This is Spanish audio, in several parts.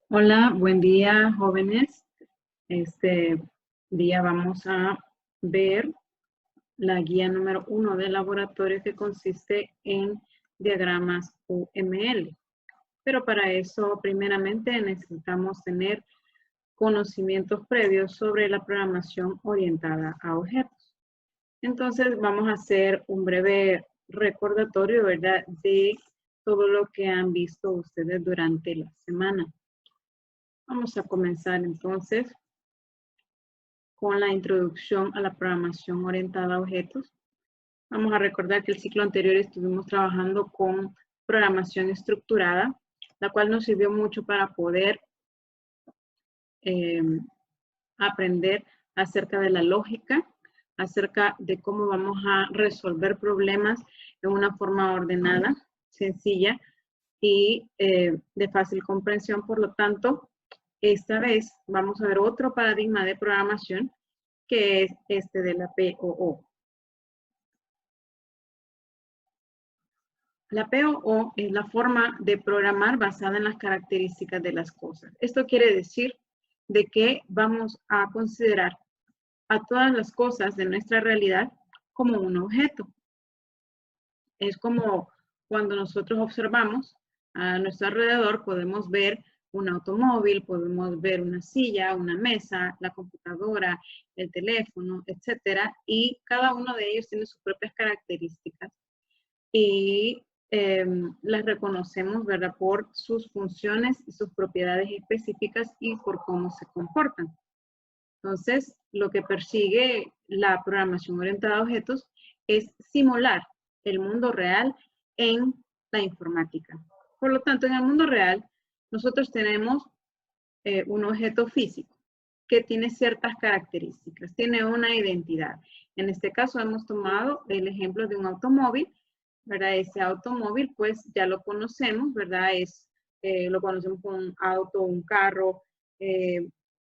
Hola, buen día, jóvenes. Este día vamos a ver la guía número 1 del laboratorio que consiste en diagramas UML. Pero para eso, primeramente, necesitamos tener conocimientos previos sobre la programación orientada a objetos. Entonces, vamos a hacer un breve recordatorio, ¿verdad?, de todo lo que han visto ustedes durante la semana. Vamos a comenzar entonces con la introducción a la programación orientada a objetos. Vamos a recordar que el ciclo anterior estuvimos trabajando con programación estructurada, la cual nos sirvió mucho para poder aprender acerca de la lógica, acerca de cómo vamos a resolver problemas de una forma ordenada, sencilla y de fácil comprensión. Por lo tanto, esta vez vamos a ver otro paradigma de programación que es este de la POO. La POO es la forma de programar basada en las características de las cosas. Esto quiere decir de que vamos a considerar a todas las cosas de nuestra realidad como un objeto. Es como cuando nosotros observamos a nuestro alrededor, podemos ver un automóvil, podemos ver una silla, una mesa, la computadora, el teléfono, etcétera, y cada uno de ellos tiene sus propias características y las reconocemos, ¿verdad?, por sus funciones y sus propiedades específicas y por cómo se comportan. Entonces, lo que persigue la programación orientada a objetos es simular el mundo real en la informática. Por lo tanto, en el mundo real, nosotros tenemos un objeto físico que tiene ciertas características, tiene una identidad. En este caso hemos tomado el ejemplo de un automóvil, ¿verdad? Ese automóvil pues ya lo conocemos, ¿verdad? Lo conocemos como un auto, un carro,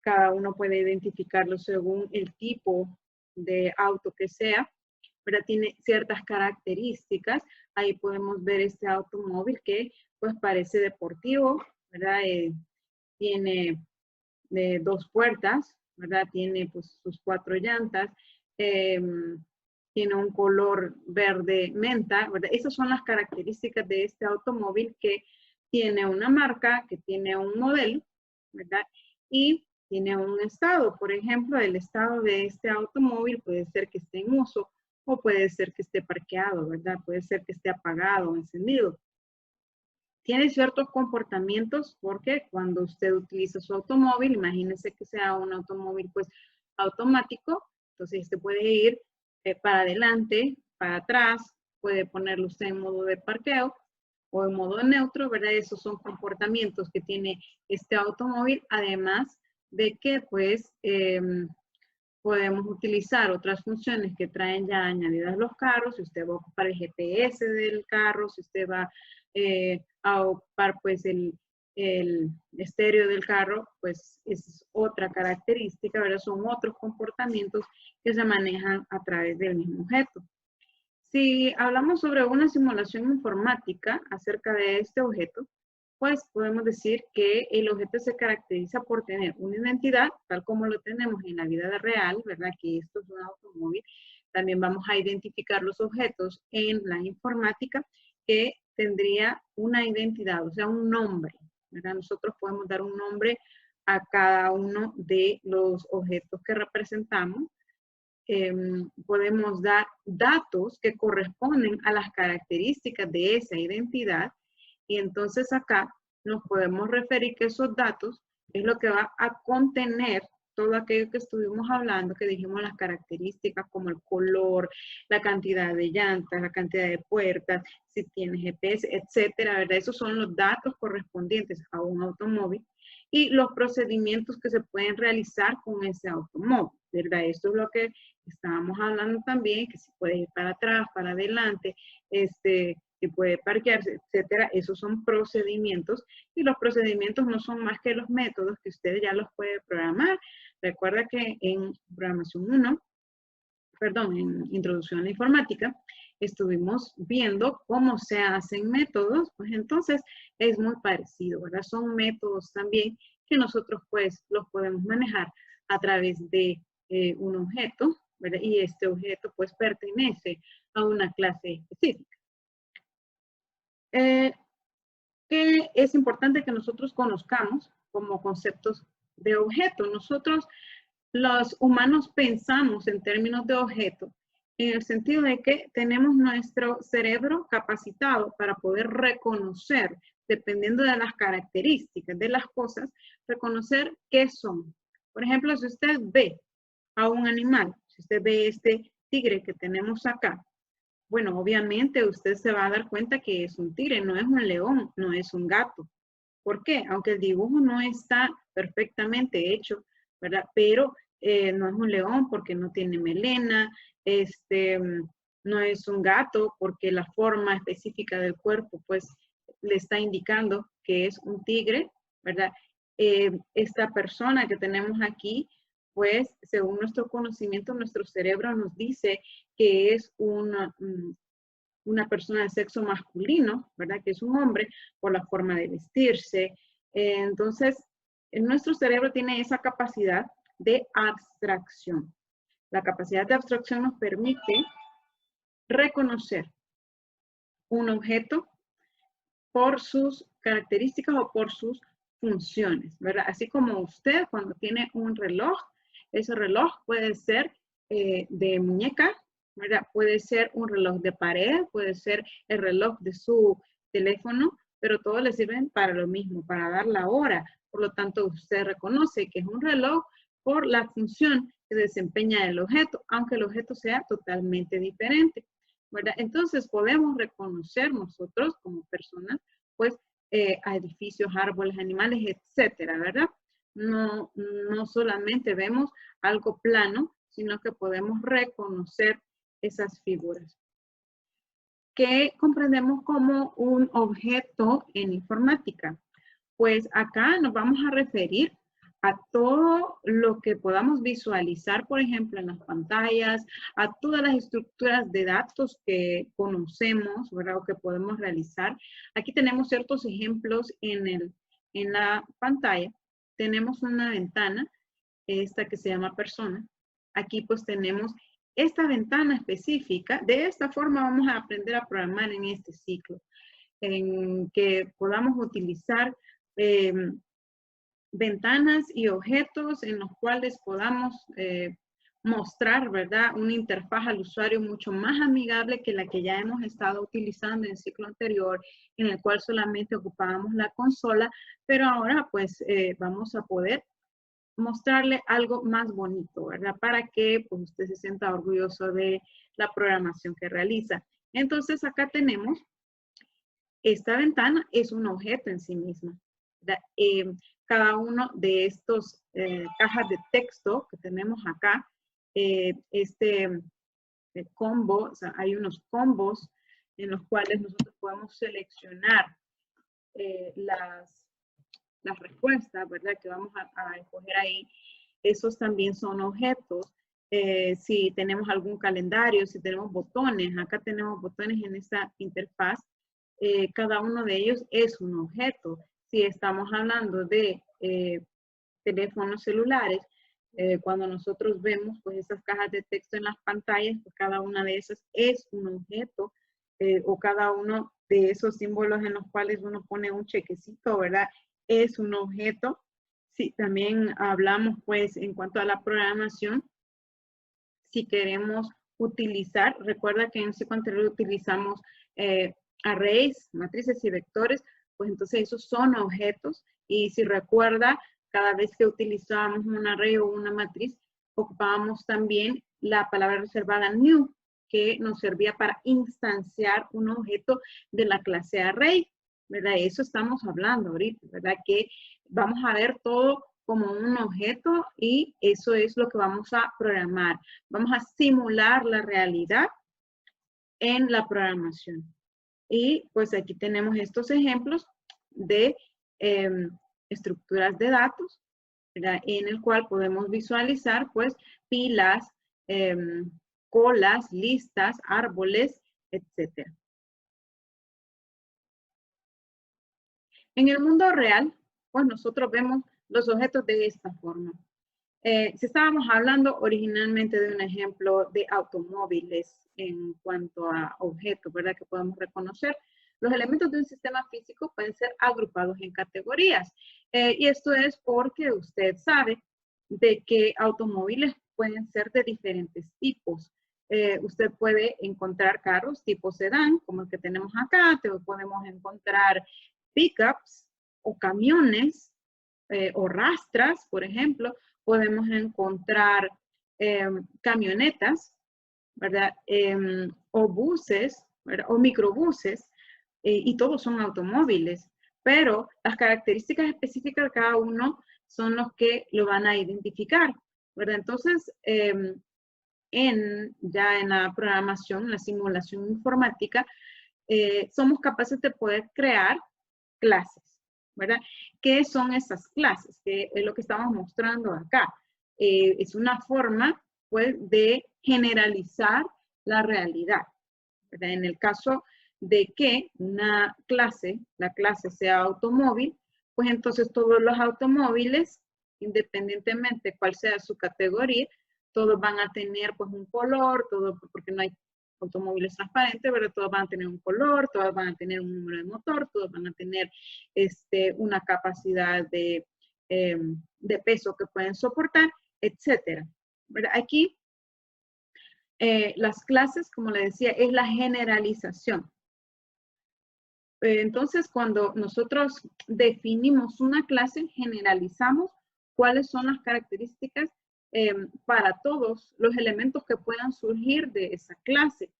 cada uno puede identificarlo según el tipo de auto que sea, ¿verdad? Tiene ciertas características. Ahí podemos ver este automóvil que pues parece deportivo, ¿verdad? Tiene dos puertas, ¿verdad? Tiene pues sus 4 llantas, tiene un color verde menta, ¿verdad? Esas son las características de este automóvil que tiene una marca, que tiene un modelo, ¿verdad? Y tiene un estado. Por ejemplo, el estado de este automóvil puede ser que esté en uso o puede ser que esté parqueado, ¿verdad? Puede ser que esté apagado o encendido. Tiene ciertos comportamientos porque cuando usted utiliza su automóvil, imagínese que sea un automóvil pues automático, entonces usted puede ir para adelante, para atrás, puede ponerlo usted en modo de parqueo o en modo neutro, ¿verdad? Esos son comportamientos que tiene este automóvil, además de que pues podemos utilizar otras funciones que traen ya añadidas los carros. Si usted va a ocupar el GPS del carro, si usted va a ocupar pues el estéreo del carro, pues es otra característica, ¿verdad? Son otros comportamientos que se manejan a través del mismo objeto. Si hablamos sobre una simulación informática acerca de este objeto, pues podemos decir que el objeto se caracteriza por tener una identidad, tal como lo tenemos en la vida real, ¿verdad? Que esto es un automóvil. También vamos a identificar los objetos en la informática que tendría una identidad, o sea, un nombre, ¿verdad? Nosotros podemos dar un nombre a cada uno de los objetos que representamos. Podemos dar datos que corresponden a las características de esa identidad y entonces acá nos podemos referir que esos datos es lo que va a contener todo aquello que estuvimos hablando, que dijimos las características como el color, la cantidad de llantas, la cantidad de puertas, si tiene GPS, etcétera, ¿verdad? Esos son los datos correspondientes a un automóvil y los procedimientos que se pueden realizar con ese automóvil, ¿verdad? Esto es lo que estábamos hablando también, que si puede ir para atrás, para adelante, que puede parquearse, etcétera. Esos son procedimientos y los procedimientos no son más que los métodos que usted ya los puede programar. Recuerda que en programación 1, perdón, en introducción a la informática, estuvimos viendo cómo se hacen métodos, pues entonces es muy parecido, ¿verdad? Son métodos también que nosotros pues los podemos manejar a través de un objeto, ¿verdad? Y este objeto pues pertenece a una clase específica. Que es importante que nosotros conozcamos como conceptos de objeto. Nosotros, los humanos, pensamos en términos de objeto en el sentido de que tenemos nuestro cerebro capacitado para poder reconocer, dependiendo de las características de las cosas, reconocer qué son. Por ejemplo, si usted ve a un animal, si usted ve este tigre que tenemos acá, bueno, obviamente usted se va a dar cuenta que es un tigre, no es un león, no es un gato. ¿Por qué? Aunque el dibujo no está perfectamente hecho, ¿verdad? Pero no es un león porque no tiene melena, no es un gato porque la forma específica del cuerpo, pues, le está indicando que es un tigre, ¿verdad? Esta persona que tenemos aquí, pues, según nuestro conocimiento, nuestro cerebro nos dice que es una persona de sexo masculino, ¿verdad? Que es un hombre por la forma de vestirse. Entonces, nuestro cerebro tiene esa capacidad de abstracción. La capacidad de abstracción nos permite reconocer un objeto por sus características o por sus funciones, ¿verdad? Así como usted cuando tiene un reloj, ese reloj puede ser de muñeca, ¿verdad? Puede ser un reloj de pared, puede ser el reloj de su teléfono, pero todos le sirven para lo mismo, para dar la hora. Por lo tanto, usted reconoce que es un reloj por la función que desempeña el objeto, aunque el objeto sea totalmente diferente, ¿verdad? Entonces podemos reconocer nosotros como personas, pues, a edificios, árboles, animales, etcétera, ¿verdad? No solamente vemos algo plano, sino que podemos reconocer esas figuras. ¿Qué comprendemos como un objeto en informática? Pues acá nos vamos a referir a todo lo que podamos visualizar, por ejemplo, en las pantallas, a todas las estructuras de datos que conocemos, ¿verdad? O que podemos realizar. Aquí tenemos ciertos ejemplos en la pantalla. Tenemos una ventana, esta que se llama persona. Aquí pues tenemos esta ventana específica. De esta forma vamos a aprender a programar en este ciclo, en que podamos utilizar ventanas y objetos en los cuales podamos mostrar, ¿verdad? Una interfaz al usuario mucho más amigable que la que ya hemos estado utilizando en el ciclo anterior, en el cual solamente ocupábamos la consola, pero ahora pues vamos a poder mostrarle algo más bonito, ¿verdad? Para que pues, usted se sienta orgulloso de la programación que realiza. Entonces acá tenemos, esta ventana es un objeto en sí misma. Cada uno de estos cajas de texto que tenemos acá, combo, o sea, hay unos combos en los cuales nosotros podemos seleccionar las respuestas, ¿verdad? Que vamos a escoger ahí. Esos también son objetos. Si tenemos algún calendario, si tenemos botones, acá tenemos botones en esta interfaz, cada uno de ellos es un objeto. Si estamos hablando de teléfonos celulares, cuando nosotros vemos pues esas cajas de texto en las pantallas, pues cada una de esas es un objeto, o cada uno de esos símbolos en los cuales uno pone un chequecito, ¿verdad? Es un objeto. Sí, también hablamos pues en cuanto a la programación, si queremos utilizar, recuerda que en ciclo anterior utilizamos arrays, matrices y vectores, pues entonces esos son objetos. Y si recuerda, cada vez que utilizábamos un array o una matriz, ocupábamos también la palabra reservada new, que nos servía para instanciar un objeto de la clase array, ¿verdad? Eso estamos hablando ahorita, ¿verdad? Que vamos a ver todo como un objeto y eso es lo que vamos a programar. Vamos a simular la realidad en la programación. Y pues aquí tenemos estos ejemplos de estructuras de datos, ¿verdad? En el cual podemos visualizar pues pilas, colas, listas, árboles, etc. En el mundo real, pues nosotros vemos los objetos de esta forma. Si estábamos hablando originalmente de un ejemplo de automóviles en cuanto a objetos, ¿verdad? Que podemos reconocer. Los elementos de un sistema físico pueden ser agrupados en categorías. Y esto es porque usted sabe de que automóviles pueden ser de diferentes tipos. Usted puede encontrar carros tipo sedán, como el que tenemos acá. Podemos encontrar pickups o camiones o rastras, por ejemplo. Podemos encontrar camionetas, ¿verdad? O buses, ¿verdad? O microbuses, y todos son automóviles, pero las características específicas de cada uno son los que lo van a identificar, ¿verdad? Entonces, ya en la programación, en la simulación informática, somos capaces de poder crear clases, ¿verdad? ¿Qué son esas clases? Que es lo que estamos mostrando acá. Es una forma, pues, de generalizar la realidad, ¿verdad? En el caso de que una clase, la clase sea automóvil, pues entonces todos los automóviles, independientemente cuál sea su categoría, todos van a tener pues un color, todo, porque no hay automóviles transparentes, pero todos van a tener un color, todos van a tener un número de motor, todos van a tener una capacidad de peso que pueden soportar, etcétera. Aquí las clases, como le decía, es la generalización. Entonces, cuando nosotros definimos una clase, generalizamos cuáles son las características para todos los elementos que puedan surgir de esa clase.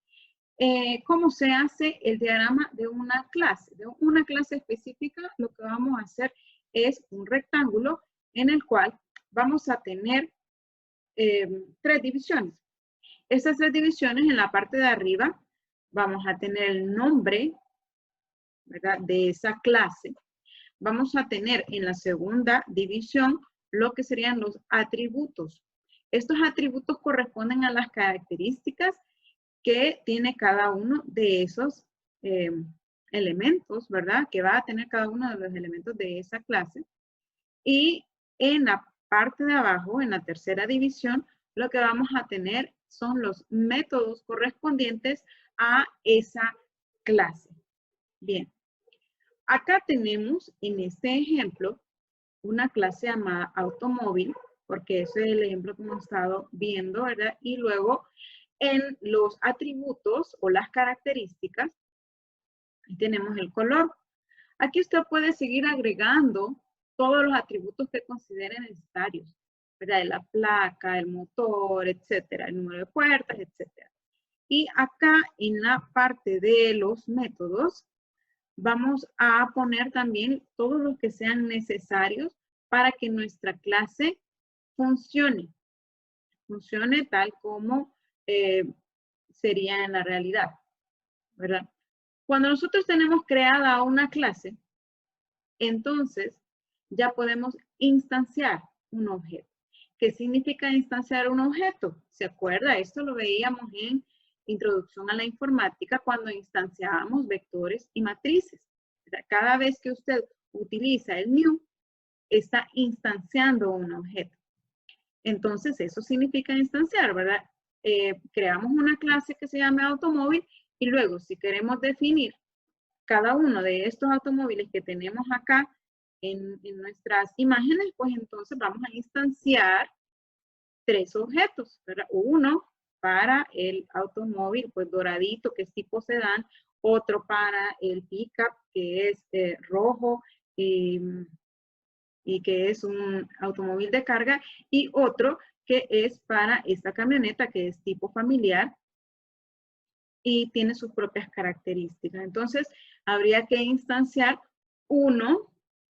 ¿Cómo se hace el diagrama de una clase? De una clase específica, lo que vamos a hacer es un rectángulo en el cual vamos a tener 3 divisiones. Estas 3 divisiones, en la parte de arriba, vamos a tener el nombre, ¿verdad?, de esa clase. Vamos a tener en la segunda división lo que serían los atributos. Estos atributos corresponden a las características que tiene cada uno de esos elementos, ¿verdad? Que va a tener cada uno de los elementos de esa clase. Y en la parte de abajo, en la tercera división, lo que vamos a tener son los métodos correspondientes a esa clase. Bien. Acá tenemos en este ejemplo una clase llamada automóvil, porque ese es el ejemplo que hemos estado viendo, ¿verdad? Y luego en los atributos o las características, tenemos el color. Aquí usted puede seguir agregando todos los atributos que considere necesarios, ¿verdad? La placa, el motor, etcétera, el número de puertas, etcétera. Y acá en la parte de los métodos, vamos a poner también todos los que sean necesarios para que nuestra clase funcione. Funcione tal como sería en la realidad, ¿verdad? Cuando nosotros tenemos creada una clase, entonces ya podemos instanciar un objeto. ¿Qué significa instanciar un objeto? ¿Se acuerda? Esto lo veíamos en Introducción a la Informática cuando instanciábamos vectores y matrices. Cada vez que usted utiliza el new, está instanciando un objeto. Entonces, eso significa instanciar, ¿verdad? Creamos una clase que se llame automóvil y luego, si queremos definir cada uno de estos automóviles que tenemos acá en nuestras imágenes, pues entonces vamos a instanciar 3 objetos, ¿verdad? Uno para el automóvil, pues doradito, que es tipo sedán, otro para el pickup, que es rojo y que es un automóvil de carga, y otro que es para esta camioneta, que es tipo familiar y tiene sus propias características. Entonces, habría que instanciar uno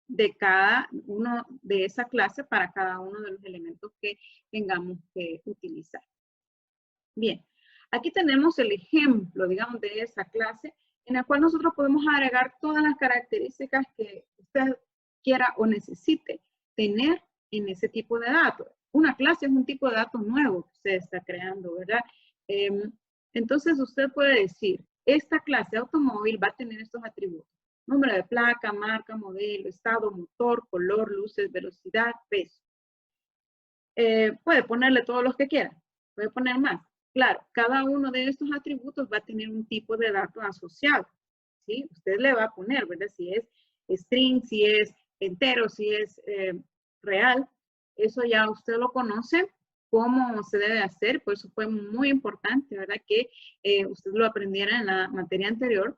de cada uno de esa clase para cada uno de los elementos que tengamos que utilizar. Bien, aquí tenemos el ejemplo, digamos, de esa clase en la cual nosotros podemos agregar todas las características que usted quiera o necesite tener en ese tipo de datos. Una clase es un tipo de datos nuevo que usted está creando, ¿verdad? Entonces usted puede decir, esta clase automóvil va a tener estos atributos. Número de placa, marca, modelo, estado, motor, color, luces, velocidad, peso. Puede ponerle todos los que quiera. Puede poner más. Claro, cada uno de estos atributos va a tener un tipo de dato asociado. ¿Sí? Usted le va a poner, ¿verdad? Si es string, si es entero, si es real. Eso ya usted lo conoce, cómo se debe hacer. Por eso fue muy importante, ¿verdad? Que usted lo aprendiera en la materia anterior.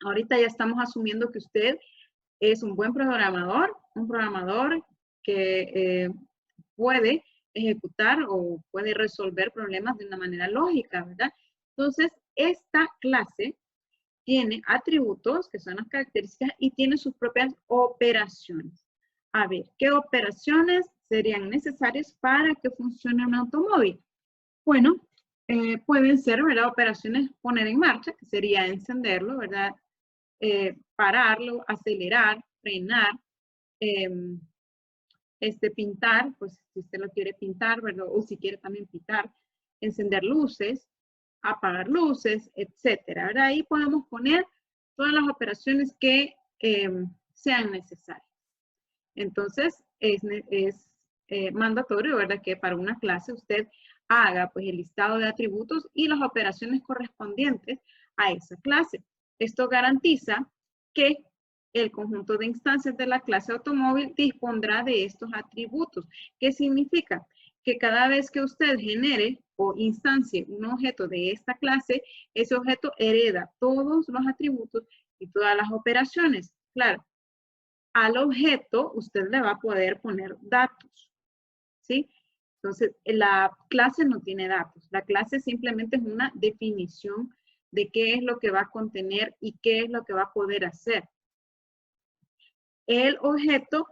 Ahorita ya estamos asumiendo que usted es un buen programador, un programador que puede ejecutar o puede resolver problemas de una manera lógica, ¿verdad? Entonces, esta clase tiene atributos, que son las características, y tiene sus propias operaciones. A ver, ¿qué operaciones serían necesarias para que funcione un automóvil? Bueno, pueden ser, ¿verdad? Operaciones poner en marcha, que sería encenderlo, ¿verdad? Pararlo, acelerar, frenar, pintar, pues si usted lo quiere pintar, ¿verdad? O si quiere también pintar, encender luces, apagar luces, etcétera, ¿verdad? Ahí podemos poner todas las operaciones que sean necesarias. Entonces, es mandatorio, ¿verdad? Que para una clase usted haga pues el listado de atributos y las operaciones correspondientes a esa clase. Esto garantiza que el conjunto de instancias de la clase automóvil dispondrá de estos atributos. ¿Qué significa? Que cada vez que usted genere o instancie un objeto de esta clase, ese objeto hereda todos los atributos y todas las operaciones. Claro, al objeto usted le va a poder poner datos, ¿sí? Entonces, la clase no tiene datos. La clase simplemente es una definición de qué es lo que va a contener y qué es lo que va a poder hacer. El objeto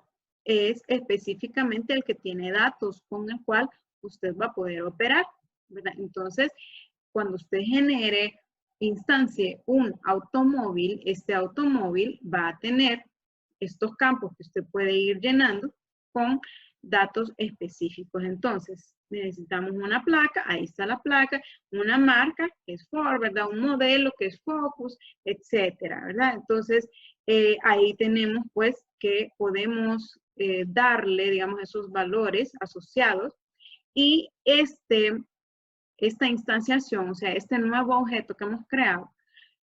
es específicamente el que tiene datos con el cual usted va a poder operar, ¿verdad? Entonces, cuando usted genere, instancie un automóvil, este automóvil va a tener estos campos que usted puede ir llenando con datos específicos. Entonces, necesitamos una placa, ahí está la placa, una marca, que es Ford, ¿verdad? Un modelo, que es Focus, etcétera, ¿verdad? Entonces, ahí tenemos, pues, que podemos darle, digamos, esos valores asociados y esta instanciación, o sea, este nuevo objeto que hemos creado,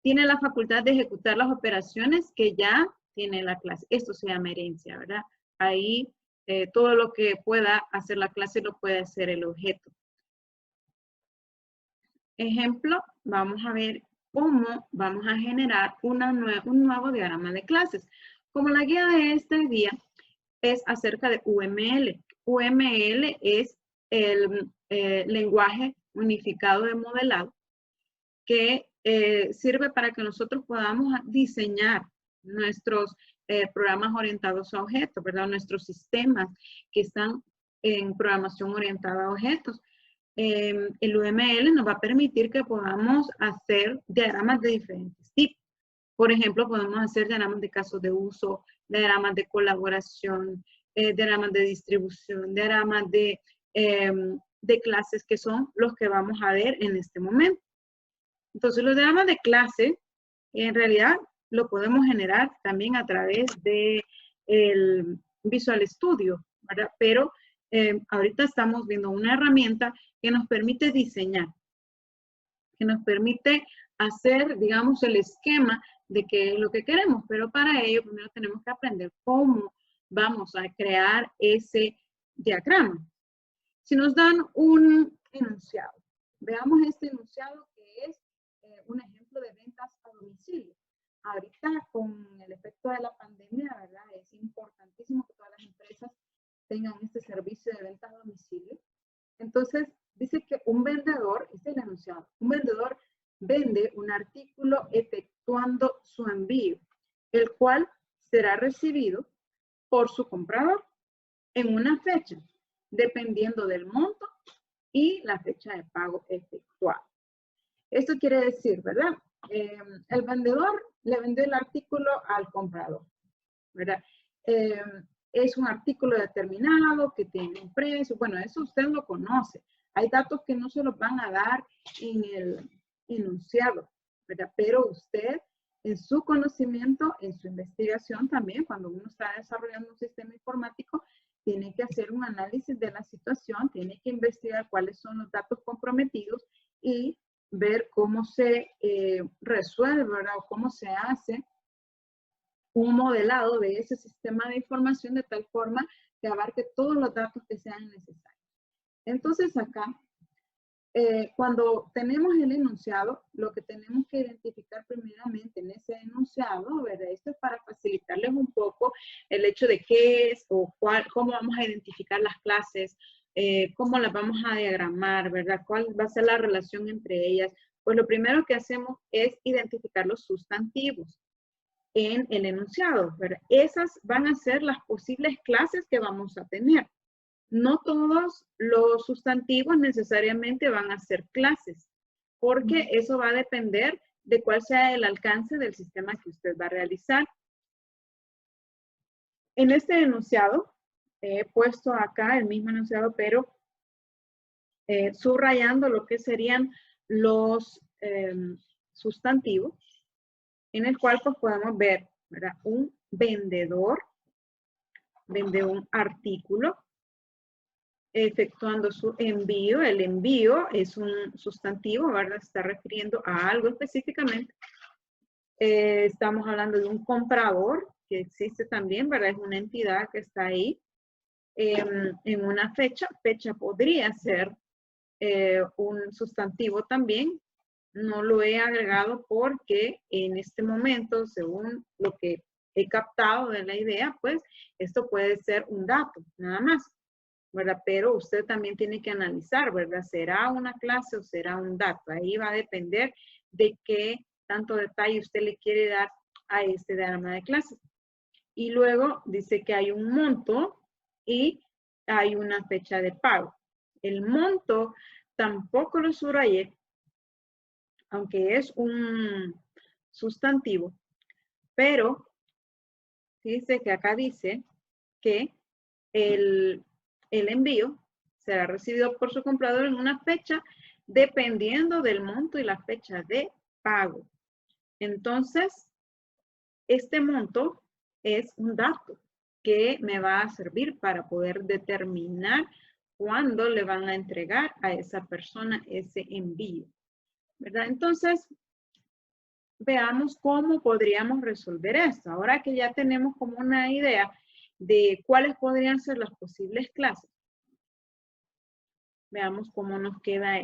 tiene la facultad de ejecutar las operaciones que ya tiene la clase. Esto se llama herencia, ¿verdad? Ahí todo lo que pueda hacer la clase lo puede hacer el objeto. Ejemplo, vamos a ver cómo vamos a generar un nuevo diagrama de clases. Como la guía de este día es acerca de UML. UML es el lenguaje unificado de modelado que sirve para que nosotros podamos diseñar nuestros programas orientados a objetos, ¿verdad? Nuestros sistemas que están en programación orientada a objetos. El UML nos va a permitir que podamos hacer diagramas de diferentes tipos. Por ejemplo, podemos hacer diagramas de casos de uso, diagramas de colaboración, diagramas de distribución, diagramas de clases, que son los que vamos a ver en este momento. Entonces, los diagramas de clase, en realidad, lo podemos generar también a través de el Visual Studio, ¿verdad? Pero ahorita estamos viendo una herramienta que nos permite diseñar, que nos permite hacer, digamos, el esquema de qué es lo que queremos. Pero para ello, primero tenemos que aprender cómo vamos a crear ese diagrama. Si nos dan un enunciado, veamos este enunciado que es un ejemplo de ventas a domicilio. Ahorita con el efecto de la pandemia, ¿verdad? Es importantísimo que todas las empresas tengan este servicio de ventas a domicilio. Entonces, dice que un vendedor, este es el enunciado, un vendedor vende un artículo efectuando su envío, el cual será recibido por su comprador en una fecha, dependiendo del monto y la fecha de pago efectuado. Esto quiere decir, ¿verdad? El vendedor le vendió el artículo al comprador, ¿verdad? Es un artículo determinado que tiene un precio. Bueno, eso usted lo conoce. Hay datos que no se los van a dar en el enunciado. ¿verdad? Pero usted, en su conocimiento, en su investigación también, cuando uno está desarrollando un sistema informático, tiene que hacer un análisis de la situación, tiene que investigar cuáles son los datos comprometidos y ver cómo se resuelve, ¿verdad? O cómo se hace un modelado de ese sistema de información de tal forma que abarque todos los datos que sean necesarios. Entonces acá, cuando tenemos el enunciado, lo que tenemos que identificar primeramente en ese enunciado, ¿verdad? Esto es para facilitarles un poco el hecho de qué es o cómo vamos a identificar las clases, cómo las vamos a diagramar, ¿verdad? ¿Cuál va a ser la relación entre ellas? Pues lo primero que hacemos es identificar los sustantivos en el enunciado, ¿verdad? Esas van a ser las posibles clases que vamos a tener. No todos los sustantivos necesariamente van a ser clases, porque eso va a depender de cuál sea el alcance del sistema que usted va a realizar. En este enunciado, he puesto acá el mismo enunciado, pero subrayando lo que serían los sustantivos, en el cual pues podemos ver, ¿verdad? Un vendedor vende un artículo, efectuando su envío. El envío es un sustantivo, ¿verdad? Se está refiriendo a algo específicamente. Estamos hablando de un comprador, que existe también, ¿verdad? Es una entidad que está ahí. En una fecha podría ser un sustantivo también. No lo he agregado porque en este momento, según lo que he captado de la idea, pues esto puede ser un dato, nada más, ¿verdad? Pero usted también tiene que analizar, ¿verdad? ¿Será una clase o será un dato? Ahí va a depender de qué tanto detalle usted le quiere dar a este diagrama de clases. Y luego dice que hay un monto y hay una fecha de pago. El monto tampoco lo subrayé, aunque es un sustantivo, pero fíjese que acá dice que el envío será recibido por su comprador en una fecha dependiendo del monto y la fecha de pago. Entonces, este monto es un dato que me va a servir para poder determinar cuándo le van a entregar a esa persona ese envío, ¿verdad? Entonces, veamos cómo podríamos resolver esto. Ahora que ya tenemos como una idea de cuáles podrían ser las posibles clases, veamos cómo nos queda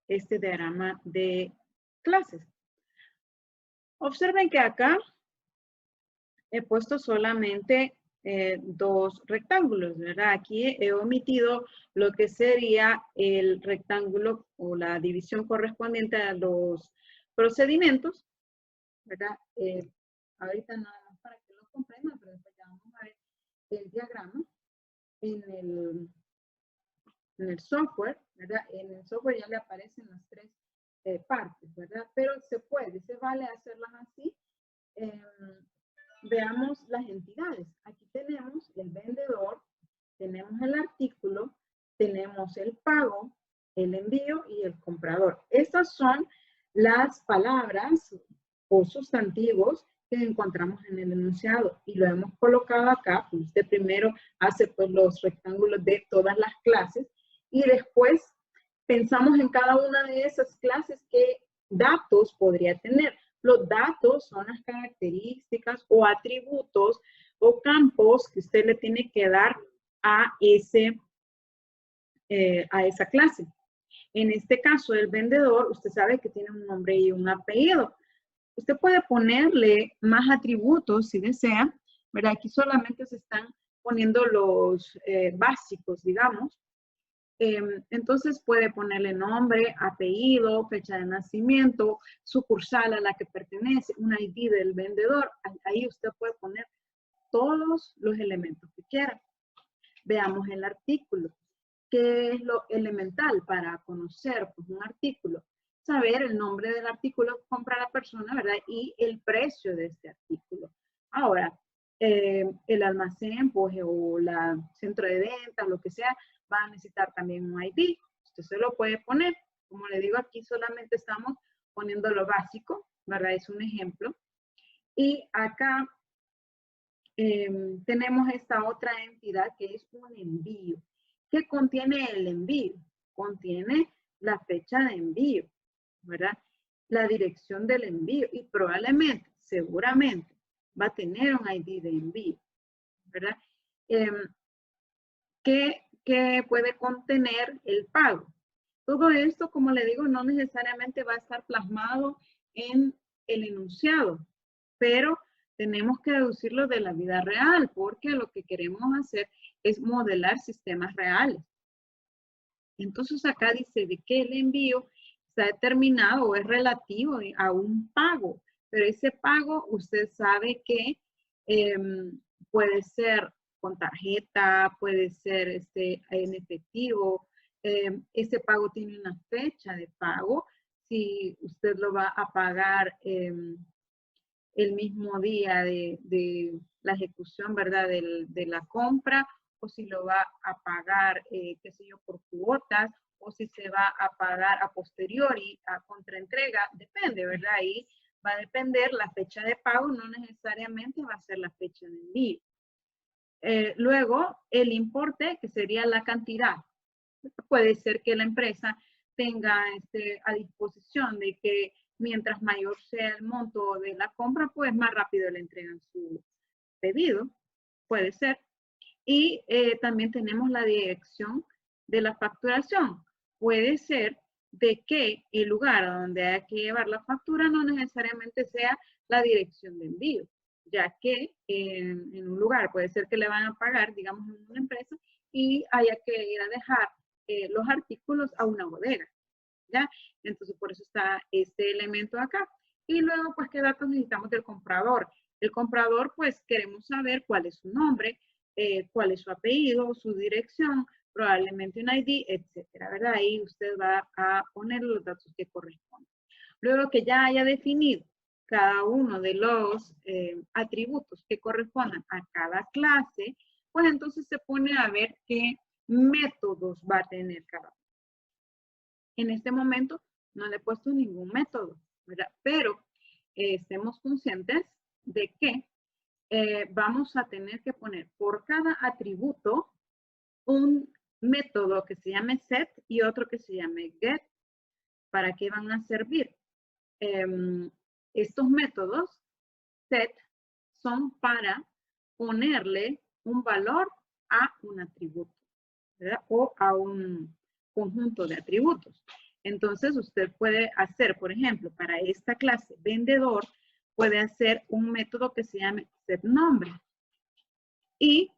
este diagrama de clases. Observen que acá he puesto solamente dos rectángulos, ¿verdad? Aquí he omitido lo que sería el rectángulo o la división correspondiente a los procedimientos, ¿verdad? Ahorita nada más para que lo comprendan, pero después ya vamos a ver el diagrama en el software, ¿verdad? En el software ya le aparecen las tres partes, ¿verdad? Pero se vale hacerlas así. Veamos las entidades. Aquí tenemos el vendedor, tenemos el artículo, tenemos el pago, el envío y el comprador. Estas son las palabras o sustantivos que encontramos en el enunciado y lo hemos colocado acá. Usted primero hace pues los rectángulos de todas las clases y después pensamos en cada una de esas clases qué datos podría tener. Los datos son las características o atributos o campos que usted le tiene que dar a esa clase. En este caso, el vendedor, usted sabe que tiene un nombre y un apellido. Usted puede ponerle más atributos si desea, ¿verdad? Aquí solamente se están poniendo los básicos, digamos. Entonces puede ponerle nombre, apellido, fecha de nacimiento, sucursal a la que pertenece, un ID del vendedor. Ahí usted puede poner todos los elementos que quiera. Veamos el artículo. ¿Qué es lo elemental para conocer pues, un artículo? Saber el nombre del artículo que compra la persona, ¿verdad? Y el precio de este artículo. Ahora, el almacén, pues, o el centro de ventas, lo que sea, va a necesitar también un ID. Usted se lo puede poner, Como le digo, aquí solamente estamos poniendo lo básico, ¿verdad? Es un ejemplo. Y acá tenemos esta otra entidad que es un envío. ¿Qué contiene el envío? Contiene la fecha de envío, ¿verdad? La dirección del envío y probablemente, seguramente, va a tener un ID de envío, ¿verdad? ¿Qué puede contener el pago? Todo esto, como le digo, no necesariamente va a estar plasmado en el enunciado, pero tenemos que deducirlo de la vida real, porque lo que queremos hacer es modelar sistemas reales. Entonces acá dice de que el envío está determinado o es relativo a un pago, pero ese pago usted sabe que puede ser con tarjeta, puede ser en efectivo. Ese pago tiene una fecha de pago. Si usted lo va a pagar el mismo día de la ejecución, ¿verdad? De la compra, o si lo va a pagar, qué sé yo, por cuotas, o si se va a pagar a posteriori, a contraentrega, depende, ¿verdad? Ahí va a depender la fecha de pago, no necesariamente va a ser la fecha de envío. Luego, el importe, que sería la cantidad. Puede ser que la empresa tenga a disposición de que mientras mayor sea el monto de la compra, pues más rápido le entregan su pedido. Puede ser. Y también tenemos la dirección de la facturación. Puede ser de que el lugar a donde hay que llevar la factura no necesariamente sea la dirección de envío, ya que en un lugar puede ser que le van a pagar, digamos, en una empresa y haya que ir a dejar los artículos a una bodega, ¿ya? Entonces, por eso está este elemento acá. Y luego, pues, ¿qué datos necesitamos del comprador? El comprador, pues, queremos saber cuál es su nombre, cuál es su apellido, su dirección, probablemente un ID, etcétera, ¿verdad? Ahí usted va a poner los datos que corresponden. Luego que ya haya definido cada uno de los atributos que correspondan a cada clase, pues entonces se pone a ver qué métodos va a tener cada uno. En este momento no le he puesto ningún método, ¿verdad? Pero estemos conscientes de que vamos a tener que poner por cada atributo un método que se llame set y otro que se llame get. ¿Para qué van a servir? Estos métodos set son para ponerle un valor a un atributo, ¿verdad? O a un conjunto de atributos. Entonces, usted puede hacer, por ejemplo, para esta clase vendedor, puede hacer un método que se llame set nombre y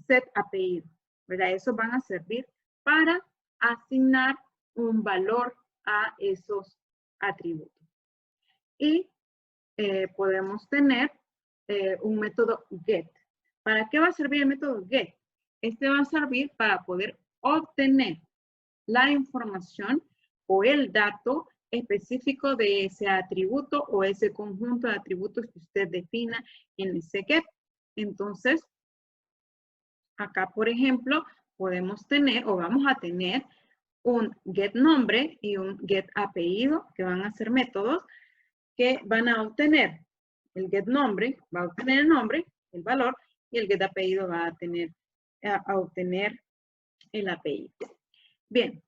set apellido, ¿verdad? Esos van a servir para asignar un valor a esos atributos. Y podemos tener un método get. ¿Para qué va a servir el método get? Este va a servir para poder obtener la información o el dato específico de ese atributo o ese conjunto de atributos que usted defina en ese get. Entonces, acá, por ejemplo, podemos tener o vamos a tener un get nombre y un get apellido, que van a ser métodos que van a obtener el get nombre, va a obtener el nombre, el valor, y el get apellido va a obtener el apellido. Bien,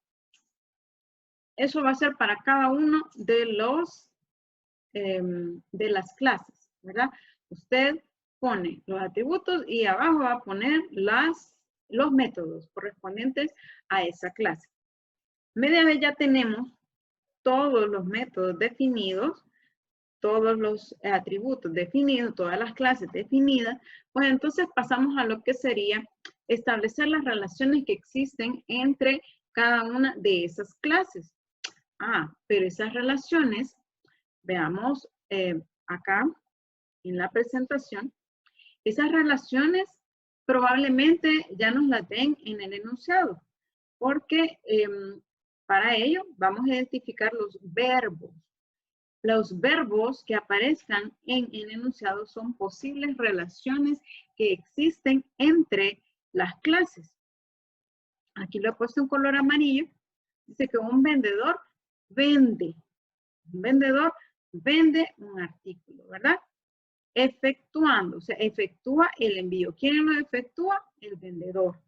eso va a ser para cada uno de los de las clases, ¿verdad? Usted pone los atributos y abajo va a poner los métodos correspondientes a esa clase. Media vez ya tenemos todos los métodos definidos, todos los atributos definidos, todas las clases definidas, pues entonces pasamos a lo que sería establecer las relaciones que existen entre cada una de esas clases. Pero esas relaciones, veamos acá en la presentación, esas relaciones probablemente ya nos las den en el enunciado, porque para ello vamos a identificar los verbos. Los verbos que aparezcan en el enunciado son posibles relaciones que existen entre las clases. Aquí lo he puesto en color amarillo. Dice que un vendedor vende. Un vendedor vende un artículo, ¿verdad? Efectuando, o sea, efectúa el envío. ¿Quién lo efectúa? El vendedor.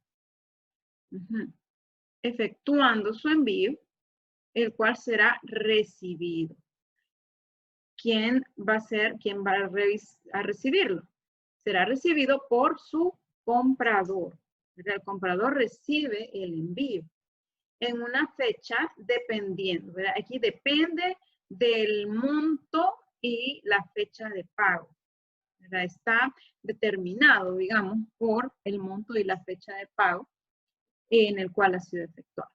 Efectuando su envío, el cual será recibido. ¿Quién va a recibirlo? Será recibido por su comprador. El comprador recibe el envío en una fecha dependiendo, ¿verdad? Aquí depende del monto y la fecha de pago, ¿verdad? Está determinado, digamos, por el monto y la fecha de pago en el cual ha sido efectuado.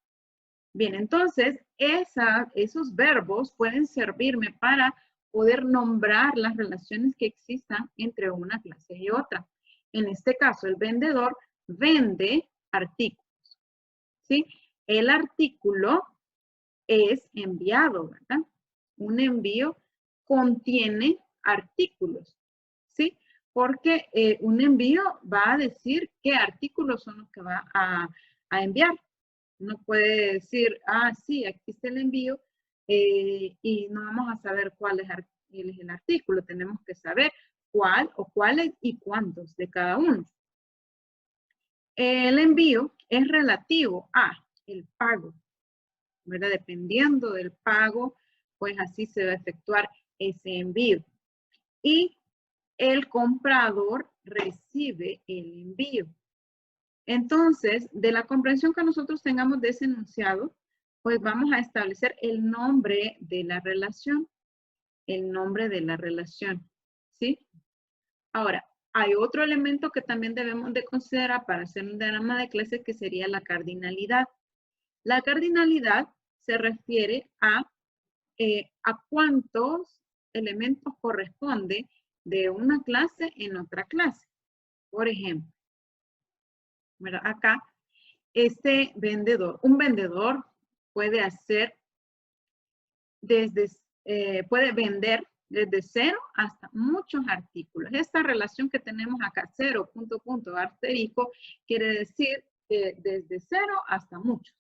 Bien, entonces, esos verbos pueden servirme para poder nombrar las relaciones que existan entre una clase y otra. En este caso, el vendedor vende artículos, ¿sí? El artículo es enviado, ¿verdad? Un envío contiene artículos, ¿sí? Porque un envío va a decir qué artículos son los que va a enviar. Uno puede decir, sí, aquí está el envío y no vamos a saber cuál es el artículo. Tenemos que saber cuál o cuáles y cuántos de cada uno. El envío es relativo a el pago, ¿verdad? Dependiendo del pago, pues así se va a efectuar ese envío. Y el comprador recibe el envío. Entonces, de la comprensión que nosotros tengamos de ese enunciado, pues vamos a establecer el nombre de la relación. El nombre de la relación, ¿sí? Ahora, hay otro elemento que también debemos de considerar para hacer un diagrama de clase que sería la cardinalidad. La cardinalidad se refiere a cuántos elementos corresponde de una clase en otra clase. Por ejemplo, ¿verdad? Acá, un vendedor puede hacer puede vender desde 0 hasta muchos artículos. Esta relación que tenemos acá, 0, asterisco, quiere decir desde 0 hasta muchos.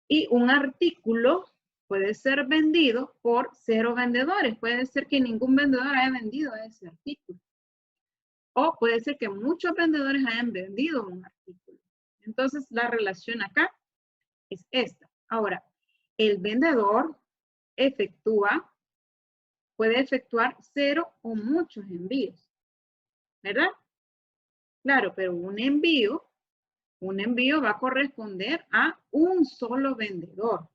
Y un artículo puede ser vendido por 0 vendedores. Puede ser que ningún vendedor haya vendido ese artículo. O puede ser que muchos vendedores hayan vendido un artículo. Entonces, la relación acá es esta. Ahora, el vendedor puede efectuar 0 o muchos envíos, ¿verdad? Claro, pero un envío va a corresponder a un solo vendedor,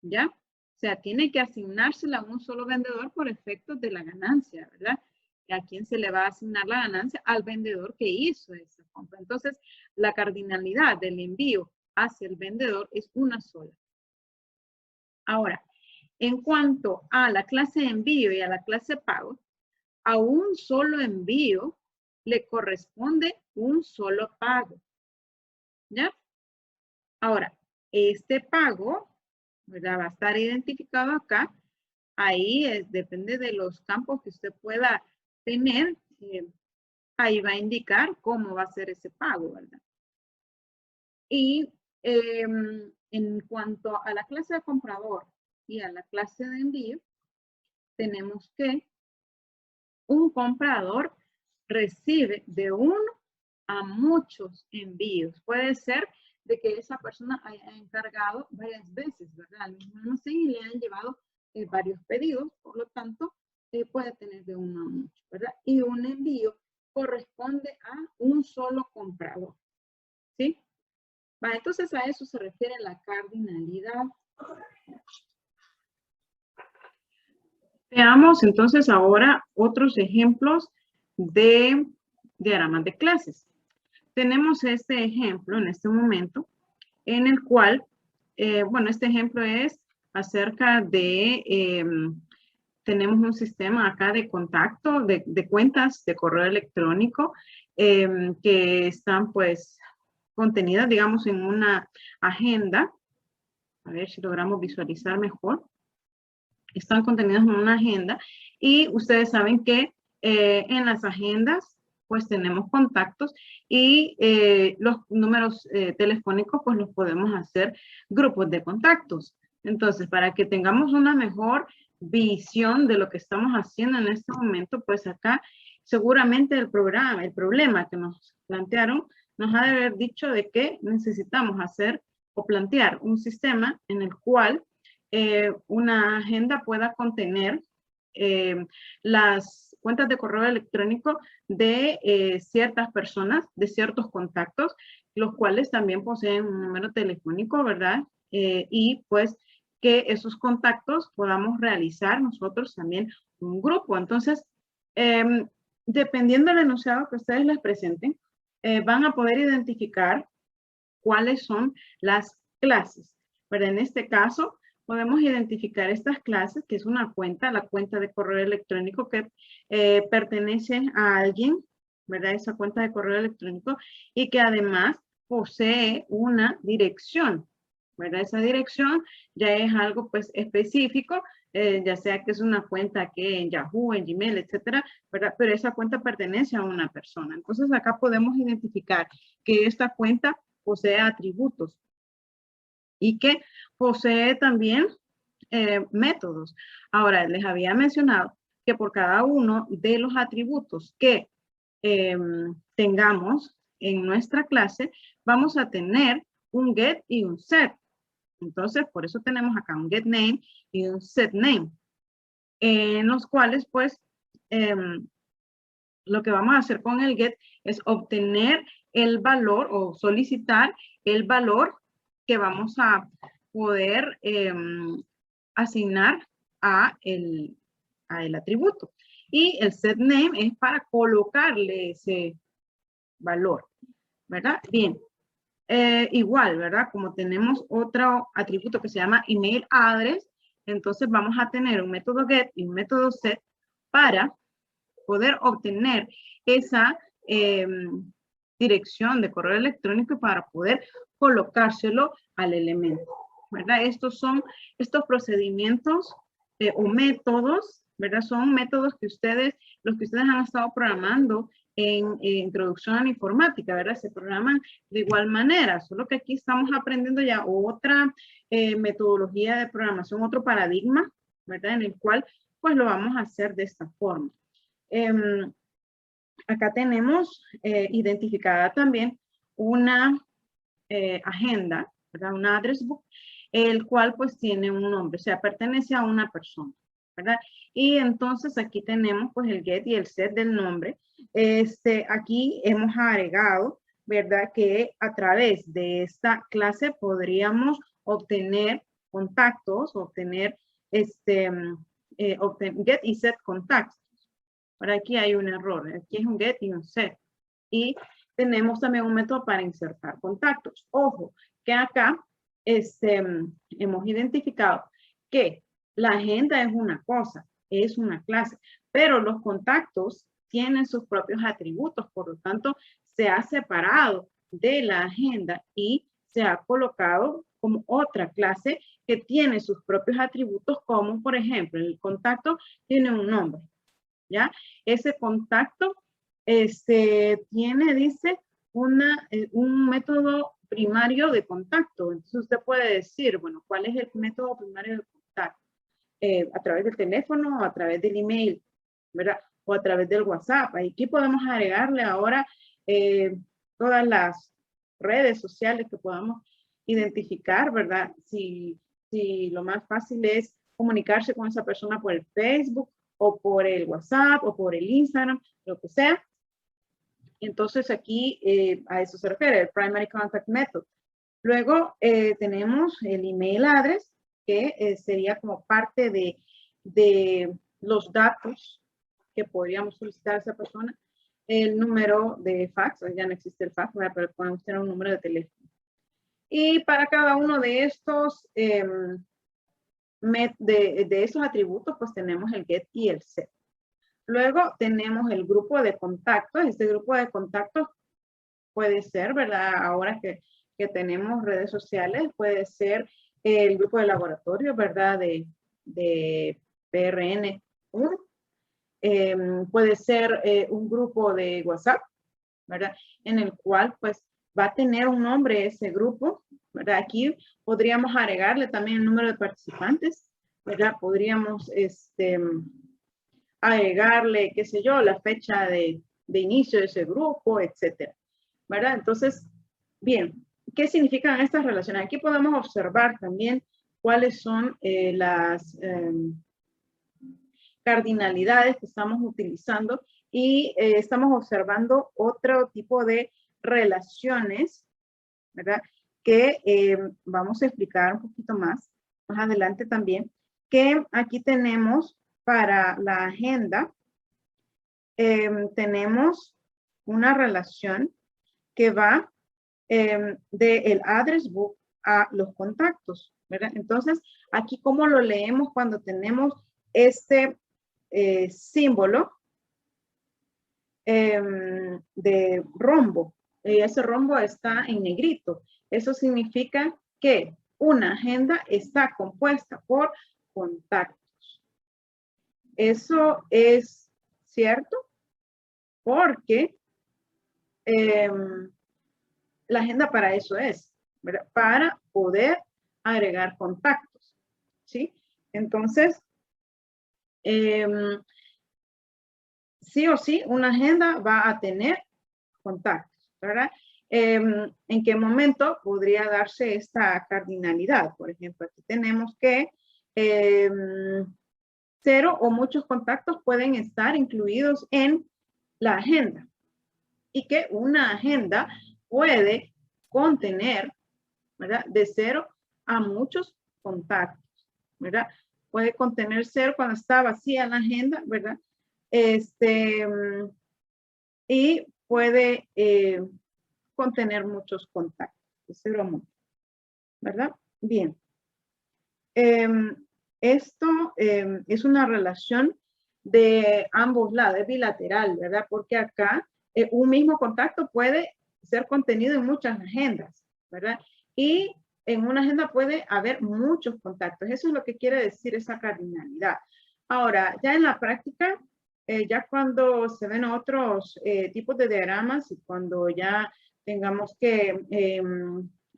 ¿ya? O sea, tiene que asignársela a un solo vendedor por efectos de la ganancia, ¿verdad? ¿A quién se le va a asignar la ganancia? Al vendedor que hizo esa compra. Entonces, la cardinalidad del envío hacia el vendedor es una sola. Ahora, en cuanto a la clase de envío y a la clase pago, a un solo envío le corresponde un solo pago. ¿Ya? Ahora, este pago, ¿verdad? Va a estar identificado acá. Ahí depende de los campos que usted pueda tener. Ahí va a indicar cómo va a ser ese pago, ¿verdad? Y en cuanto a la clase de comprador y a la clase de envío, tenemos que un comprador recibe de uno a muchos envíos. Puede ser de que esa persona haya encargado varias veces, ¿verdad? Al mismo almacén y le han llevado varios pedidos, por lo tanto, puede tener de uno a muchos, ¿verdad? Y un envío corresponde a un solo comprador, ¿sí? Entonces a eso se refiere la cardinalidad. Veamos entonces ahora otros ejemplos de diagramas de clases. Tenemos este ejemplo en este momento en el cual, bueno, este ejemplo es acerca de, tenemos un sistema acá de contacto, de cuentas de correo electrónico que están pues contenidas, digamos, en una agenda. A ver si logramos visualizar mejor. Están contenidas en una agenda y ustedes saben que en las agendas pues tenemos contactos y los números telefónicos pues los podemos hacer grupos de contactos. Entonces, para que tengamos una mejor visión de lo que estamos haciendo en este momento, pues acá seguramente el problema que nos plantearon nos ha de haber dicho de que necesitamos hacer o plantear un sistema en el cual una agenda pueda contener las cuentas de correo electrónico de ciertas personas, de ciertos contactos, los cuales también poseen un número telefónico, ¿verdad? Y pues que esos contactos podamos realizar nosotros también un grupo. Entonces, dependiendo del enunciado que ustedes les presenten, van a poder identificar cuáles son las clases. Pero en este caso, podemos identificar estas clases, que es una cuenta, la cuenta de correo electrónico que pertenece a alguien, ¿verdad? Esa cuenta de correo electrónico y que además posee una dirección, ¿verdad? Esa dirección ya es algo pues específico, ya sea que es una cuenta que en Yahoo, en Gmail, etcétera, ¿verdad? Pero esa cuenta pertenece a una persona. Entonces acá podemos identificar que esta cuenta posee atributos y que posee también métodos. Ahora, les había mencionado que por cada uno de los atributos que tengamos en nuestra clase, vamos a tener un get y un set. Entonces, por eso tenemos acá un get name y un set name, en los cuales, pues, lo que vamos a hacer con el get es obtener el valor o solicitar el valor que vamos a poder asignar a el atributo. Y el set name es para colocarle ese valor, ¿verdad? Bien. Igual, ¿verdad? Como tenemos otro atributo que se llama email address, entonces vamos a tener un método get y un método set para poder obtener esa dirección de correo electrónico para poder colocárselo al elemento, ¿verdad? Estos procedimientos o métodos, ¿verdad? Son métodos que los que ustedes han estado programando en introducción a la informática, ¿verdad? Se programan de igual manera, solo que aquí estamos aprendiendo ya otra metodología de programación, otro paradigma, ¿verdad? En el cual pues lo vamos a hacer de esta forma. Acá tenemos identificada también una agenda, ¿verdad? Una address book, el cual pues tiene un nombre, o sea, pertenece a una persona, ¿verdad? Y entonces aquí tenemos pues el get y el set del nombre. Aquí hemos agregado, ¿verdad? Que a través de esta clase podríamos obtener contactos, obtener get y set contactos. Por aquí hay un error, aquí es un get y un set. Y tenemos también un método para insertar contactos. Ojo, que acá hemos identificado que la agenda es una cosa, es una clase, pero los contactos tienen sus propios atributos, por lo tanto, se ha separado de la agenda y se ha colocado como otra clase que tiene sus propios atributos, como por ejemplo, el contacto tiene un nombre, ¿ya? Ese contacto tiene, dice, un método primario de contacto. Entonces usted puede decir, bueno, ¿cuál es el método primario de contacto? A través del teléfono o a través del email, ¿verdad? O a través del WhatsApp. Aquí podemos agregarle ahora todas las redes sociales que podamos identificar, ¿verdad? Si lo más fácil es comunicarse con esa persona por el Facebook o por el WhatsApp o por el Instagram, lo que sea. Entonces aquí a eso se refiere, el Primary Contact Method. Luego tenemos el email address, que sería como parte de los datos que podríamos solicitar a esa persona. El número de fax, ya no existe el fax, pero podemos tener un número de teléfono. Y para cada uno de estos de esos atributos, pues tenemos el get y el set. Luego tenemos el grupo de contactos. Este grupo de contactos puede ser, ¿verdad? Ahora que tenemos redes sociales, puede ser el grupo de laboratorio, ¿verdad? De PRN1. puede ser un grupo de WhatsApp, ¿verdad? En el cual pues va a tener un nombre ese grupo, ¿verdad? Aquí podríamos agregarle también el número de participantes, ¿verdad? Podríamos agregarle, qué sé yo, la fecha de inicio de ese grupo, etcétera, ¿verdad? Entonces, bien, ¿qué significan estas relaciones? Aquí podemos observar también cuáles son las cardinalidades que estamos utilizando y estamos observando otro tipo de relaciones, ¿verdad? Que vamos a explicar un poquito más adelante también, que aquí tenemos para la agenda, tenemos una relación que va del address book a los contactos, ¿verdad? Entonces, aquí cómo lo leemos cuando tenemos este símbolo de rombo. Ese rombo está en negrito. Eso significa que una agenda está compuesta por contactos. Eso es cierto porque la agenda para eso es, ¿verdad? Para poder agregar contactos, ¿sí? Entonces, sí o sí, una agenda va a tener contactos, ¿verdad? ¿En qué momento podría darse esta cardinalidad? Por ejemplo, aquí tenemos que 0 o muchos contactos pueden estar incluidos en la agenda y que una agenda puede contener, ¿verdad? De 0 a muchos contactos, ¿verdad? Puede contener 0 cuando está vacía la agenda, ¿verdad? Y puede contener muchos contactos, de 0 a muchos, ¿verdad? Bien. Esto es una relación de ambos lados, es bilateral, ¿verdad? Porque acá un mismo contacto puede ser contenido en muchas agendas, ¿verdad? Y en una agenda puede haber muchos contactos. Eso es lo que quiere decir esa cardinalidad. Ahora, ya en la práctica, ya cuando se ven otros tipos de diagramas y cuando ya tengamos que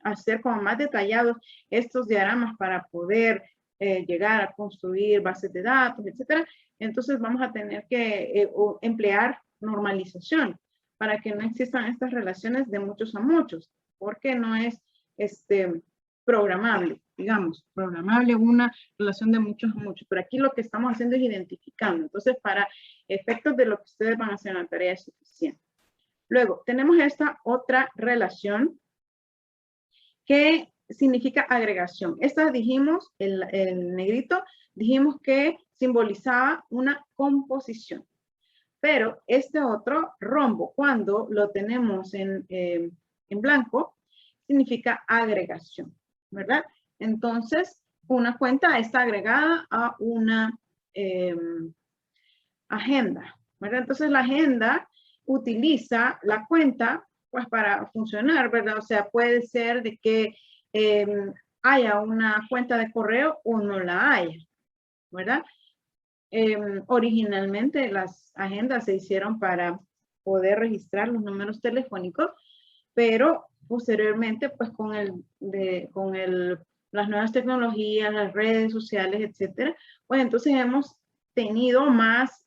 hacer como más detallados estos diagramas para poder llegar a construir bases de datos, etcétera, entonces vamos a tener que emplear normalización para que no existan estas relaciones de muchos a muchos, porque no es programable, digamos, programable una relación de muchos a muchos, pero aquí lo que estamos haciendo es identificando, entonces para efectos de lo que ustedes van a hacer en la tarea es suficiente. Luego, tenemos esta otra relación que significa agregación. Esta dijimos, el negrito, dijimos que simbolizaba una composición. Pero este otro rombo, cuando lo tenemos en blanco, significa agregación, ¿verdad? Entonces, una cuenta está agregada a una agenda, ¿verdad? Entonces, la agenda utiliza la cuenta pues para funcionar, ¿verdad? O sea, puede ser de que haya una cuenta de correo o no la haya, ¿verdad? Originalmente las agendas se hicieron para poder registrar los números telefónicos, pero posteriormente, pues con las nuevas tecnologías, las redes sociales, etcétera, pues entonces hemos tenido más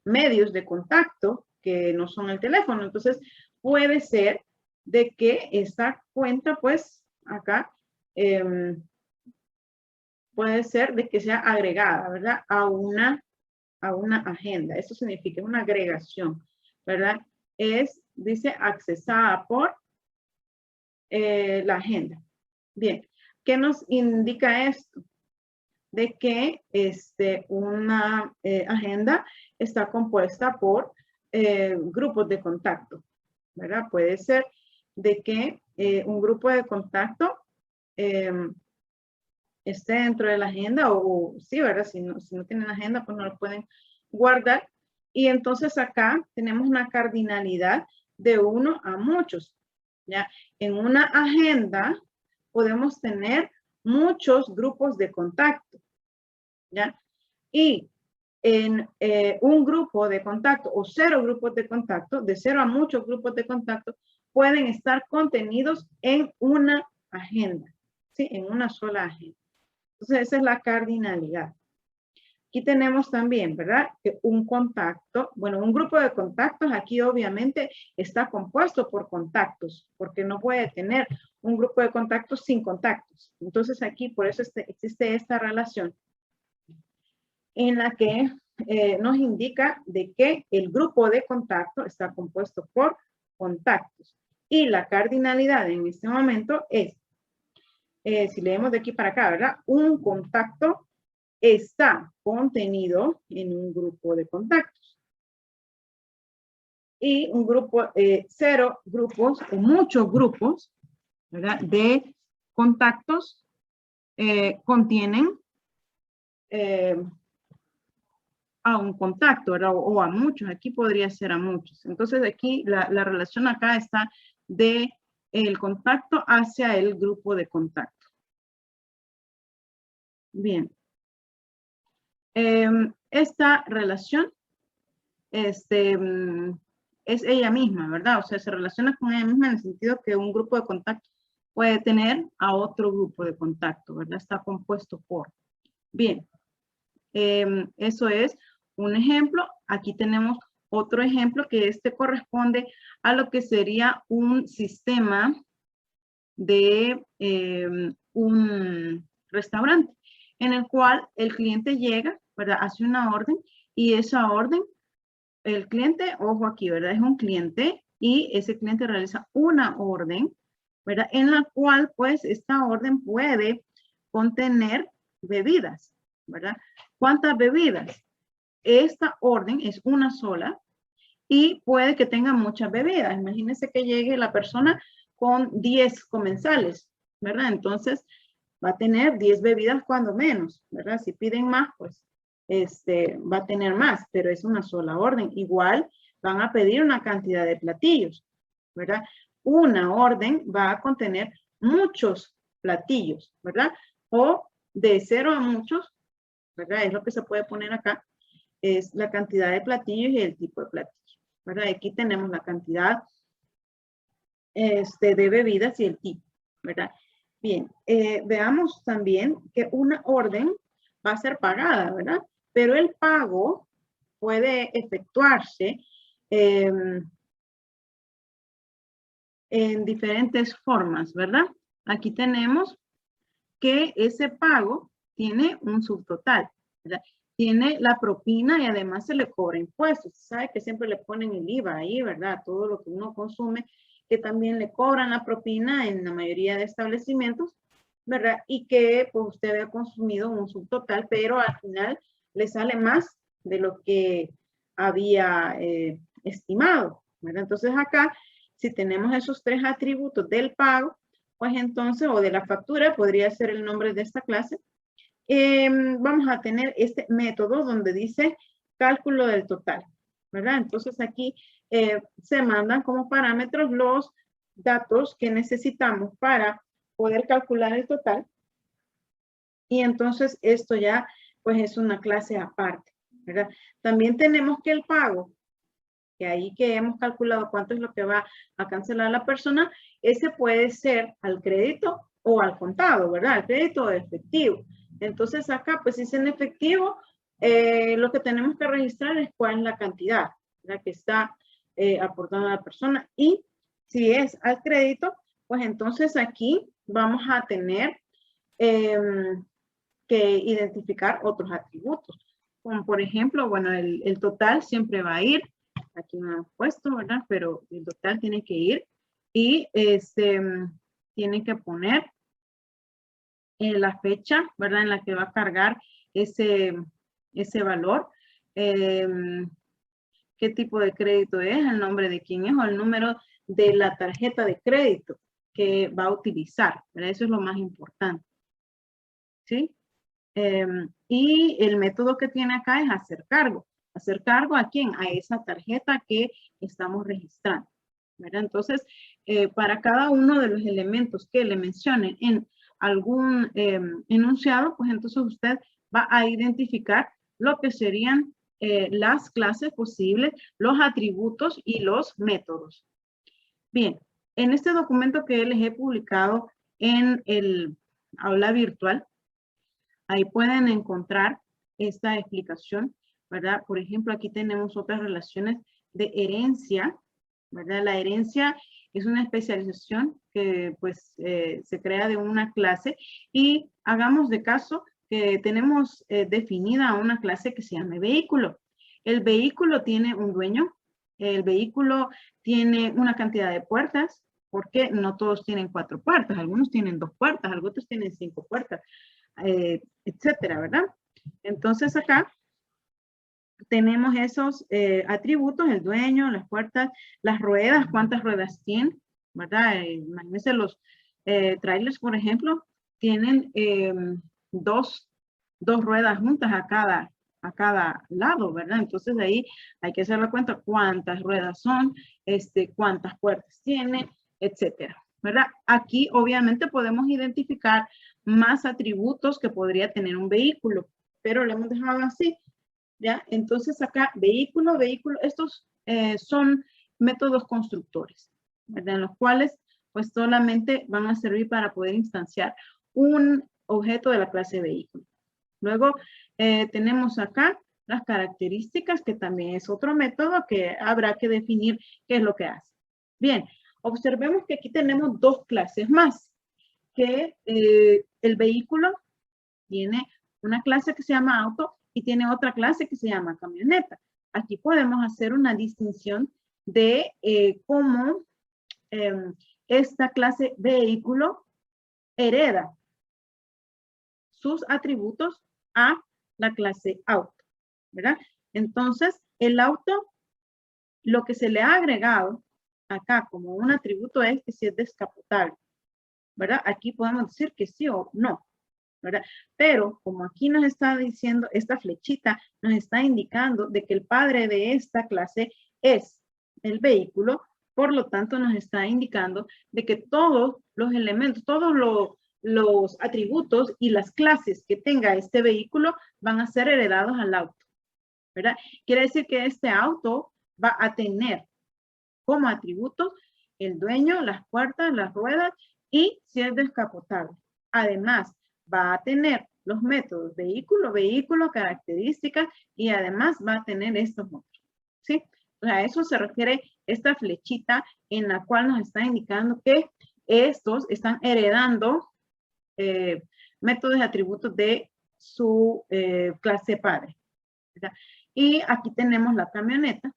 medios de contacto que no son el teléfono. Entonces, puede ser de que esta cuenta, pues, acá, puede ser de que sea agregada, ¿verdad? A una agenda. Eso significa una agregación, ¿verdad? Dice, accesada por la agenda. Bien, ¿qué nos indica esto? De que una agenda está compuesta por grupos de contacto, ¿verdad? Puede ser de que un grupo de contacto esté dentro de la agenda o sí, ¿verdad? Si no tienen agenda, pues no lo pueden guardar. Y entonces acá tenemos una cardinalidad de 1 a muchos, ¿ya? En una agenda podemos tener muchos grupos de contacto, ¿ya? Y en un grupo de contacto o 0 grupos de contacto, de 0 a muchos grupos de contacto, pueden estar contenidos en una agenda, ¿sí? En una sola agenda. Entonces, esa es la cardinalidad. Aquí tenemos también, ¿verdad? Que un contacto, bueno, un grupo de contactos aquí obviamente está compuesto por contactos, porque no puede tener un grupo de contactos sin contactos. Entonces aquí por eso existe esta relación en la que nos indica de que el grupo de contacto está compuesto por contactos. Y la cardinalidad en este momento es, si leemos de aquí para acá, ¿verdad? Un contacto está contenido en un grupo de contactos. Y un grupo, 0 grupos o muchos grupos, ¿verdad? De contactos contienen a un contacto, ¿verdad? O a muchos. Aquí podría ser a muchos. Entonces aquí la relación acá está de el contacto hacia el grupo de contacto. Bien. Esta relación es ella misma, ¿verdad? O sea, se relaciona con ella misma en el sentido que un grupo de contacto puede tener a otro grupo de contacto, ¿verdad? Está compuesto por. Bien, eso es un ejemplo. Aquí tenemos otro ejemplo que corresponde a lo que sería un sistema de un restaurante en el cual el cliente llega, ¿verdad? Hace una orden y esa orden, el cliente, ojo aquí, ¿verdad? Es un cliente y ese cliente realiza una orden, ¿verdad? En la cual, pues, esta orden puede contener bebidas, ¿verdad? ¿Cuántas bebidas? Esta orden es una sola y puede que tenga muchas bebidas. Imagínense que llegue la persona con 10 comensales, ¿verdad? Entonces, va a tener 10 bebidas cuando menos, ¿verdad? Si piden más, pues, va a tener más, pero es una sola orden. Igual van a pedir una cantidad de platillos, ¿verdad? Una orden va a contener muchos platillos, ¿verdad? O de 0 a muchos, ¿verdad? Es lo que se puede poner acá, es la cantidad de platillos y el tipo de platillo, ¿verdad? Aquí tenemos la cantidad de bebidas y el tipo, ¿verdad? Bien, veamos también que una orden va a ser pagada, ¿verdad? Pero el pago puede efectuarse en diferentes formas, ¿verdad? Aquí tenemos que ese pago tiene un subtotal, ¿verdad? Tiene la propina y además se le cobra impuestos. Sabe que siempre le ponen el IVA ahí, ¿verdad? Todo lo que uno consume, que también le cobran la propina en la mayoría de establecimientos, ¿verdad? Y que pues usted había consumido un subtotal, pero al final le sale más de lo que había estimado, ¿verdad? Entonces acá, si tenemos esos 3 atributos del pago, pues entonces, o de la factura, podría ser el nombre de esta clase, vamos a tener este método donde dice cálculo del total, ¿verdad? Entonces aquí se mandan como parámetros los datos que necesitamos para poder calcular el total. Y entonces esto ya pues es una clase aparte, ¿verdad? También tenemos que el pago, que ahí que hemos calculado cuánto es lo que va a cancelar la persona, ese puede ser al crédito o al contado, ¿verdad? Al crédito o efectivo. Entonces acá, pues si es en efectivo, lo que tenemos que registrar es cuál es la cantidad, ¿verdad? Que está aportando la persona. Y si es al crédito, pues entonces aquí vamos a tener que identificar otros atributos. Como por ejemplo, bueno, el total siempre va a ir, aquí me han puesto, ¿verdad? Pero el total tiene que ir y tiene que poner la fecha, ¿verdad? En la que va a cargar ese valor. ¿Qué tipo de crédito es? El nombre de quién es o el número de la tarjeta de crédito que va a utilizar, ¿verdad? Eso es lo más importante. ¿Sí? Y el método que tiene acá es hacer cargo. ¿Hacer cargo a quién? A esa tarjeta que estamos registrando, ¿verdad? Entonces, para cada uno de los elementos que le mencionen en algún enunciado, pues entonces usted va a identificar lo que serían las clases posibles, los atributos y los métodos. Bien, en este documento que les he publicado en el aula virtual, ahí pueden encontrar esta explicación, ¿verdad? Por ejemplo, aquí tenemos otras relaciones de herencia, ¿verdad? La herencia es una especialización que pues se crea de una clase y hagamos de caso que tenemos definida una clase que se llama vehículo. El vehículo tiene un dueño, el vehículo tiene una cantidad de puertas, porque no todos tienen 4 puertas, algunos tienen 2 puertas, algunos tienen 5 puertas, etcétera, ¿verdad? Entonces acá tenemos esos atributos, el dueño, las puertas, las ruedas, cuántas ruedas tienen, ¿verdad? Imagínense los trailers, por ejemplo, tienen dos ruedas juntas a cada lado, ¿verdad? Entonces de ahí hay que hacer la cuenta cuántas ruedas son, cuántas puertas tiene, etcétera, ¿verdad? Aquí obviamente podemos identificar más atributos que podría tener un vehículo, pero lo hemos dejado así, ¿ya? Entonces acá vehículo, estos son métodos constructores, ¿verdad? En los cuales pues solamente van a servir para poder instanciar un objeto de la clase vehículo. Luego tenemos acá las características, que también es otro método que habrá que definir qué es lo que hace. Bien, observemos que aquí tenemos 2 clases más, que el vehículo tiene una clase que se llama auto y tiene otra clase que se llama camioneta. Aquí podemos hacer una distinción de cómo esta clase vehículo hereda sus atributos a la clase auto, ¿verdad? Entonces, el auto, lo que se le ha agregado acá como un atributo es que si es descapotable, ¿verdad? Aquí podemos decir que sí o no, ¿verdad? Pero como aquí nos está diciendo, esta flechita nos está indicando de que el padre de esta clase es el vehículo, por lo tanto nos está indicando de que todos los elementos, todos los atributos y las clases que tenga este vehículo van a ser heredados al auto, ¿verdad? Quiere decir que este auto va a tener como atributos el dueño, las puertas, las ruedas y si es descapotable. Además, va a tener los métodos vehículo, características y además va a tener estos otros, ¿sí? O sea, a eso se refiere esta flechita en la cual nos está indicando que estos están heredando métodos y atributos de su clase padre, ¿verdad? Y aquí tenemos la camioneta,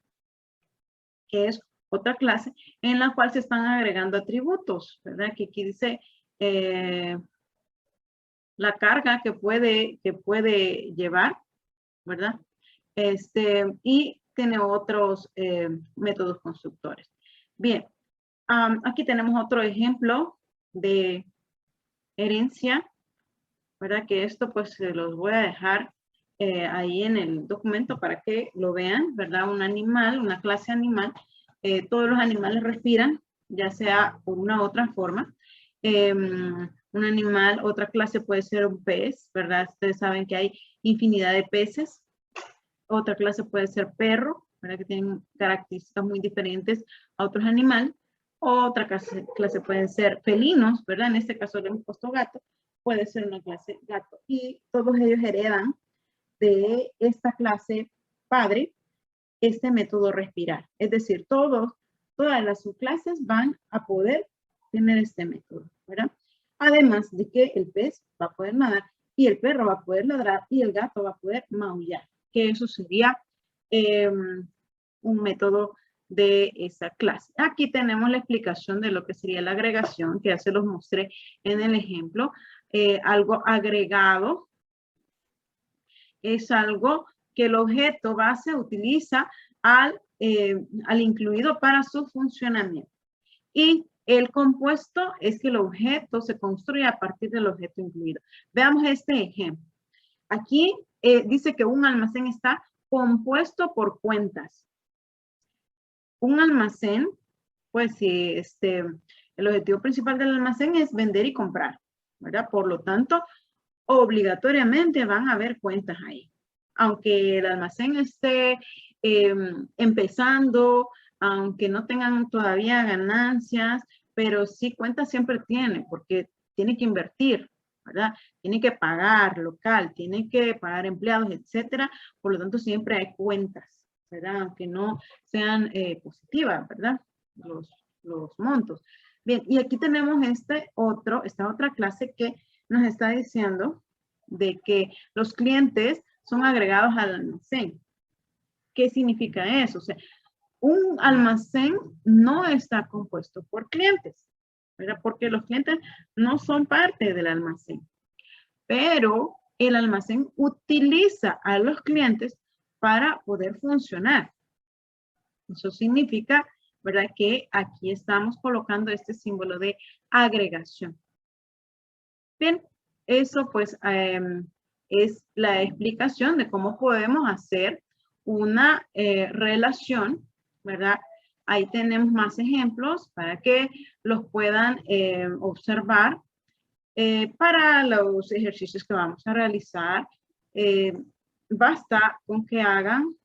que es otra clase en la cual se están agregando atributos, ¿verdad? Que aquí dice la carga que puede llevar, ¿verdad? Y tiene otros métodos constructores. Bien, aquí tenemos otro ejemplo de herencia, ¿verdad? Que esto pues se los voy a dejar ahí en el documento para que lo vean, ¿verdad? Un animal, una clase animal, todos los animales respiran, ya sea por una u otra forma. Un animal, otra clase puede ser un pez, ¿verdad? Ustedes saben que hay infinidad de peces. Otra clase puede ser perro, ¿verdad? Que tienen características muy diferentes a otros animales. Otra clase pueden ser felinos, ¿verdad? En este caso le hemos puesto gato. Puede ser una clase gato. Y todos ellos heredan de esta clase padre este método respirar. Es decir, todas las subclases van a poder tener este método, ¿verdad? Además de que el pez va a poder nadar y el perro va a poder ladrar y el gato va a poder maullar, que eso sería un método de esa clase. Aquí tenemos la explicación de lo que sería la agregación, que ya se los mostré en el ejemplo. Algo agregado es algo que el objeto base utiliza al incluido para su funcionamiento. Y el compuesto es que el objeto se construye a partir del objeto incluido. Veamos este ejemplo. Aquí dice que un almacén está compuesto por cuentas. Un almacén, pues si el objetivo principal del almacén es vender y comprar, ¿verdad? Por lo tanto, obligatoriamente van a haber cuentas ahí. aunque el almacén esté empezando, aunque no tengan todavía ganancias, pero sí cuenta siempre tiene, porque tiene que invertir, ¿verdad? Tiene que pagar local, tiene que pagar empleados, etcétera. Por lo tanto, siempre hay cuentas, ¿verdad? Aunque no sean positivas, ¿verdad? Los montos. Bien, y aquí tenemos esta otra clase que nos está diciendo de que los clientes son agregados al almacén. ¿Qué significa eso? O sea, un almacén no está compuesto por clientes, ¿verdad? Porque los clientes no son parte del almacén, pero el almacén utiliza a los clientes para poder funcionar. Eso significa, ¿verdad? Que aquí estamos colocando este símbolo de agregación. Bien, eso pues es la explicación de cómo podemos hacer una relación, ¿verdad? Ahí tenemos más ejemplos para que los puedan observar para los ejercicios que vamos a realizar. Basta con que hagan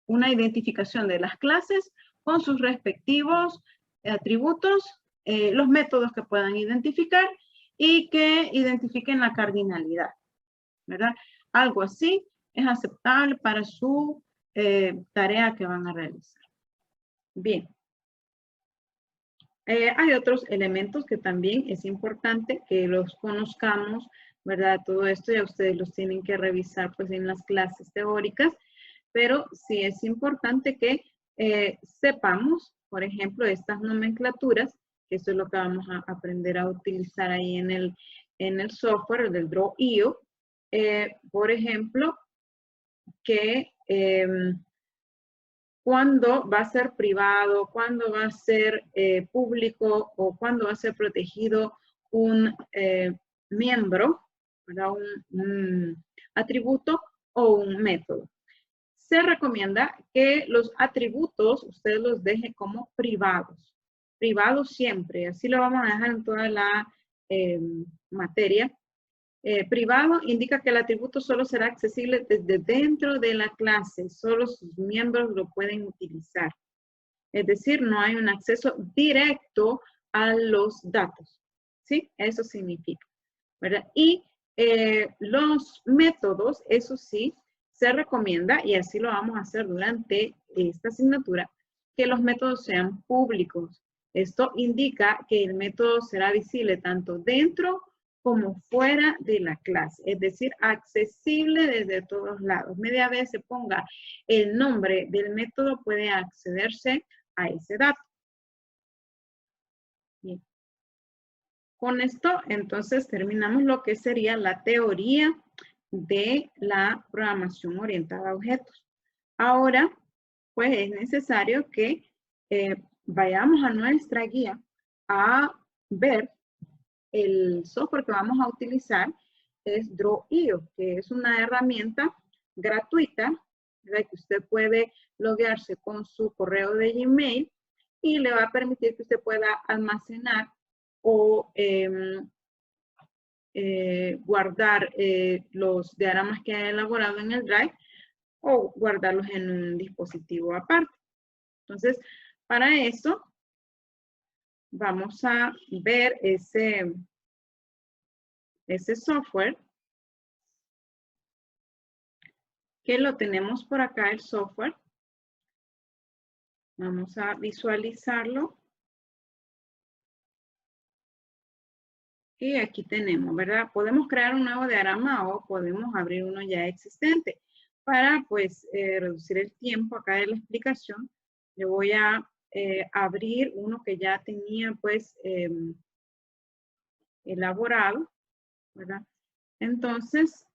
una identificación de las clases con sus respectivos atributos, los métodos que puedan identificar y que identifiquen la cardinalidad, ¿verdad? Algo así es aceptable para su tarea que van a realizar. Bien. Hay otros elementos que también es importante que los conozcamos, ¿verdad? Todo esto ya ustedes los tienen que revisar pues en las clases teóricas, pero sí es importante que sepamos, por ejemplo, estas nomenclaturas, que eso es lo que vamos a aprender a utilizar ahí en el software del Draw.io. Por ejemplo, que cuándo va a ser privado, cuándo va a ser público o cuándo va a ser protegido un miembro, ¿verdad? Un atributo o un método. Se recomienda que los atributos usted los deje como privados. Privados siempre, así lo vamos a dejar en toda la materia. Privado indica que el atributo solo será accesible desde dentro de la clase, solo sus miembros lo pueden utilizar. Es decir, no hay un acceso directo a los datos, ¿sí? Eso significa, ¿verdad? Y los métodos, eso sí, se recomienda, y así lo vamos a hacer durante esta asignatura, que los métodos sean públicos. Esto indica que el método será visible tanto dentro como fuera de la clase, es decir, accesible desde todos lados. Media vez se ponga el nombre del método, puede accederse a ese dato. Bien. Con esto, entonces, terminamos lo que sería la teoría de la programación orientada a objetos. Ahora, pues es necesario que vayamos a nuestra guía a ver el software que vamos a utilizar es Draw.io, que es una herramienta gratuita, ¿verdad? Que usted puede loguearse con su correo de Gmail y le va a permitir que usted pueda almacenar o guardar los diagramas que ha elaborado en el Drive o guardarlos en un dispositivo aparte. Entonces, para eso, vamos a ver ese software, que lo tenemos por acá, el software. Vamos a visualizarlo. Y aquí tenemos, ¿verdad? Podemos crear un nuevo diagrama o podemos abrir uno ya existente. Para, pues, reducir el tiempo acá de la explicación, yo voy a abrir uno que ya tenía, pues, elaborado, ¿verdad? Entonces,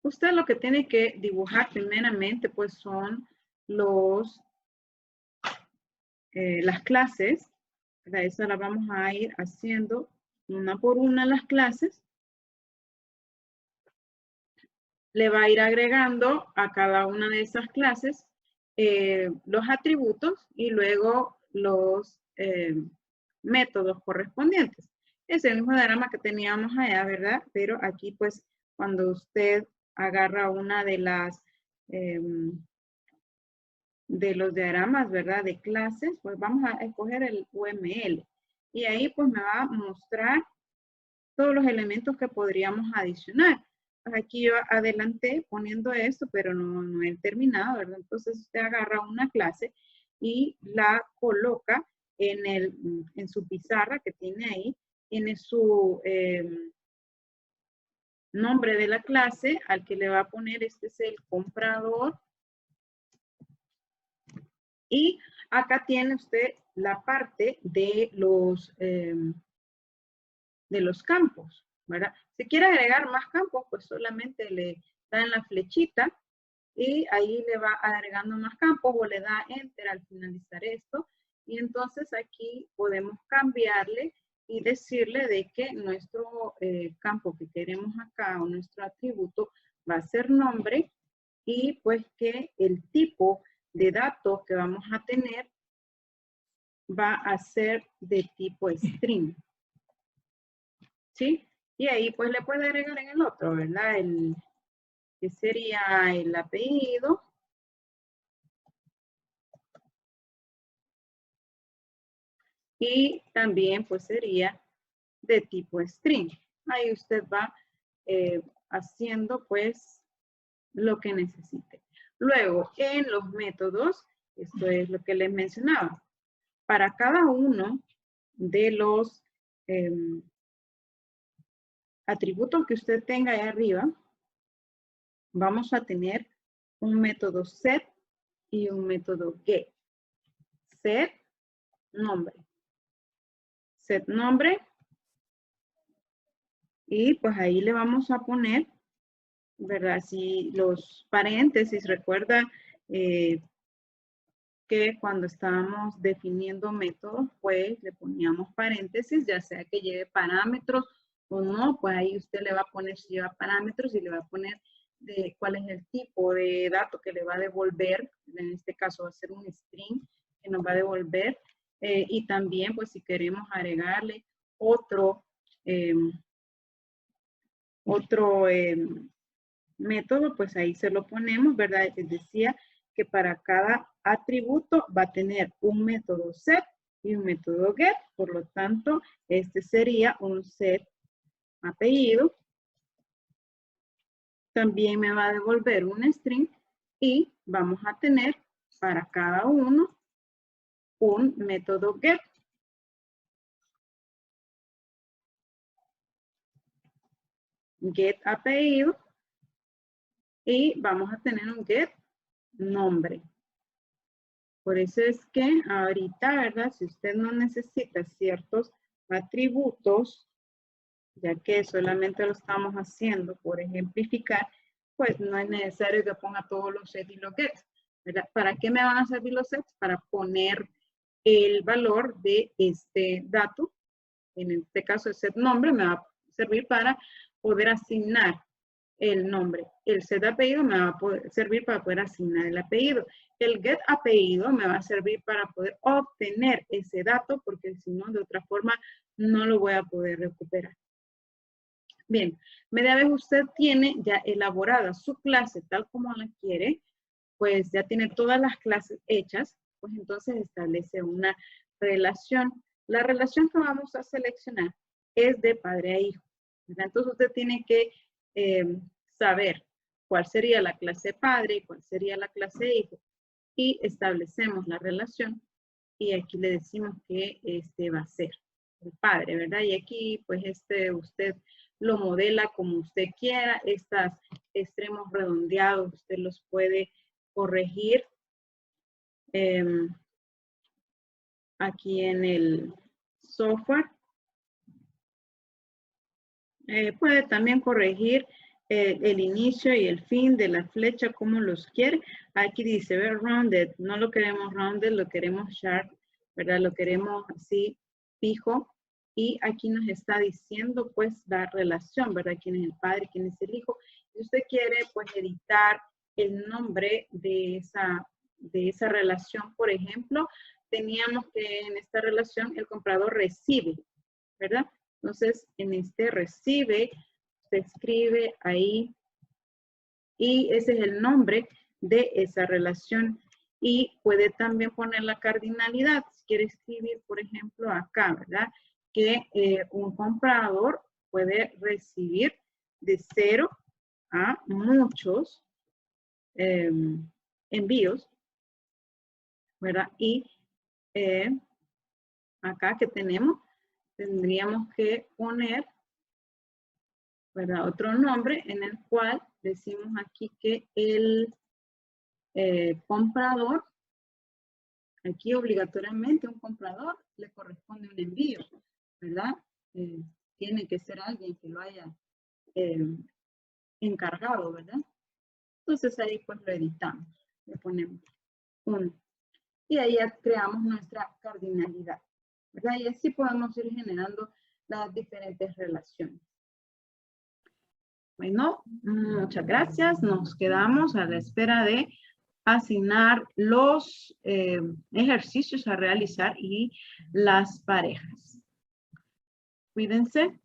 usted lo que tiene que dibujar primeramente, pues, son las clases. Para eso la vamos a ir haciendo una por una las clases. Le va a ir agregando a cada una de esas clases los atributos y luego los métodos correspondientes. Es el mismo diagrama que teníamos allá, ¿verdad? Pero aquí, pues, cuando usted agarra una de las de los diagramas, ¿verdad? De clases, pues vamos a escoger el UML. Y ahí pues me va a mostrar todos los elementos que podríamos adicionar. Pues aquí yo adelanté poniendo esto, pero no he terminado, ¿verdad? Entonces usted agarra una clase y la coloca en su pizarra que tiene ahí, tiene su nombre de la clase al que le va a poner, este es el comprador. Y acá tiene usted la parte de los campos, ¿verdad? Si quiere agregar más campos, pues solamente le da en la flechita y ahí le va agregando más campos o le da Enter al finalizar esto. Y entonces aquí podemos cambiarle y decirle de que nuestro campo que queremos acá o nuestro atributo va a ser nombre y pues que el tipo de datos que vamos a tener va a ser de tipo string. ¿Sí? Y ahí pues le puede agregar en el otro, ¿verdad? Que sería el apellido. Y también pues sería de tipo string. Ahí usted va haciendo pues lo que necesite. Luego, en los métodos, esto es lo que les mencionaba. Para cada uno de los atributos que usted tenga ahí arriba, vamos a tener un método set y un método get. Set, nombre. Set, nombre. Y pues ahí le vamos a poner, ¿verdad? Si los paréntesis, recuerda que cuando estábamos definiendo métodos, pues le poníamos paréntesis, ya sea que lleve parámetros o no, pues ahí usted le va a poner si lleva parámetros y le va a poner de cuál es el tipo de dato que le va a devolver, en este caso va a ser un string que nos va a devolver, y también pues si queremos agregarle otro método, pues ahí se lo ponemos, ¿verdad? Les decía que para cada atributo va a tener un método set y un método get, por lo tanto, este sería un set apellido. También me va a devolver un string y vamos a tener para cada uno un método get. Get apellido y vamos a tener un get nombre. Por eso es que ahorita, ¿verdad? Si usted no necesita ciertos atributos, ya que solamente lo estamos haciendo por ejemplificar, pues no es necesario que ponga todos los sets y los gets, ¿verdad? ¿Para qué me van a servir los sets? Para poner el valor de este dato. En este caso, el set nombre me va a servir para poder asignar el nombre. El set de apellido me va a servir para poder asignar el apellido. El get apellido me va a servir para poder obtener ese dato, porque si no, de otra forma, no lo voy a poder recuperar. Bien, media vez usted tiene ya elaborada su clase tal como la quiere, pues ya tiene todas las clases hechas, pues entonces establece una relación. La relación que vamos a seleccionar es de padre a hijo. Entonces usted tiene que saber cuál sería la clase padre y cuál sería la clase hijo. Y establecemos la relación y aquí le decimos que este va a ser el padre, ¿verdad? Y aquí pues usted lo modela como usted quiera. Estos extremos redondeados usted los puede corregir aquí en el software. Puede también corregir el inicio y el fin de la flecha como los quiere. Aquí dice, ver, rounded. No lo queremos rounded, lo queremos sharp, ¿verdad? Lo queremos así fijo. Y aquí nos está diciendo, pues, la relación, ¿verdad? ¿Quién es el padre? ¿Quién es el hijo? Si usted quiere, pues, editar el nombre de esa relación, por ejemplo, teníamos que en esta relación el comprador recibe, ¿verdad? Entonces, en este recibe, se escribe ahí y ese es el nombre de esa relación. Y puede también poner la cardinalidad. Si quiere escribir, por ejemplo, acá, ¿verdad? Que un comprador puede recibir de 0 a muchos envíos, ¿verdad? Y acá que tenemos, tendríamos que poner, ¿verdad? Otro nombre en el cual decimos aquí que el comprador, aquí obligatoriamente un comprador le corresponde un envío, ¿verdad? Tiene que ser alguien que lo haya encargado, ¿verdad? Entonces ahí pues lo editamos, le ponemos 1. Y ahí ya creamos nuestra cardinalidad, ¿verdad? Y así podemos ir generando las diferentes relaciones. Bueno, muchas gracias. Nos quedamos a la espera de asignar los ejercicios a realizar y las parejas. Cuídense.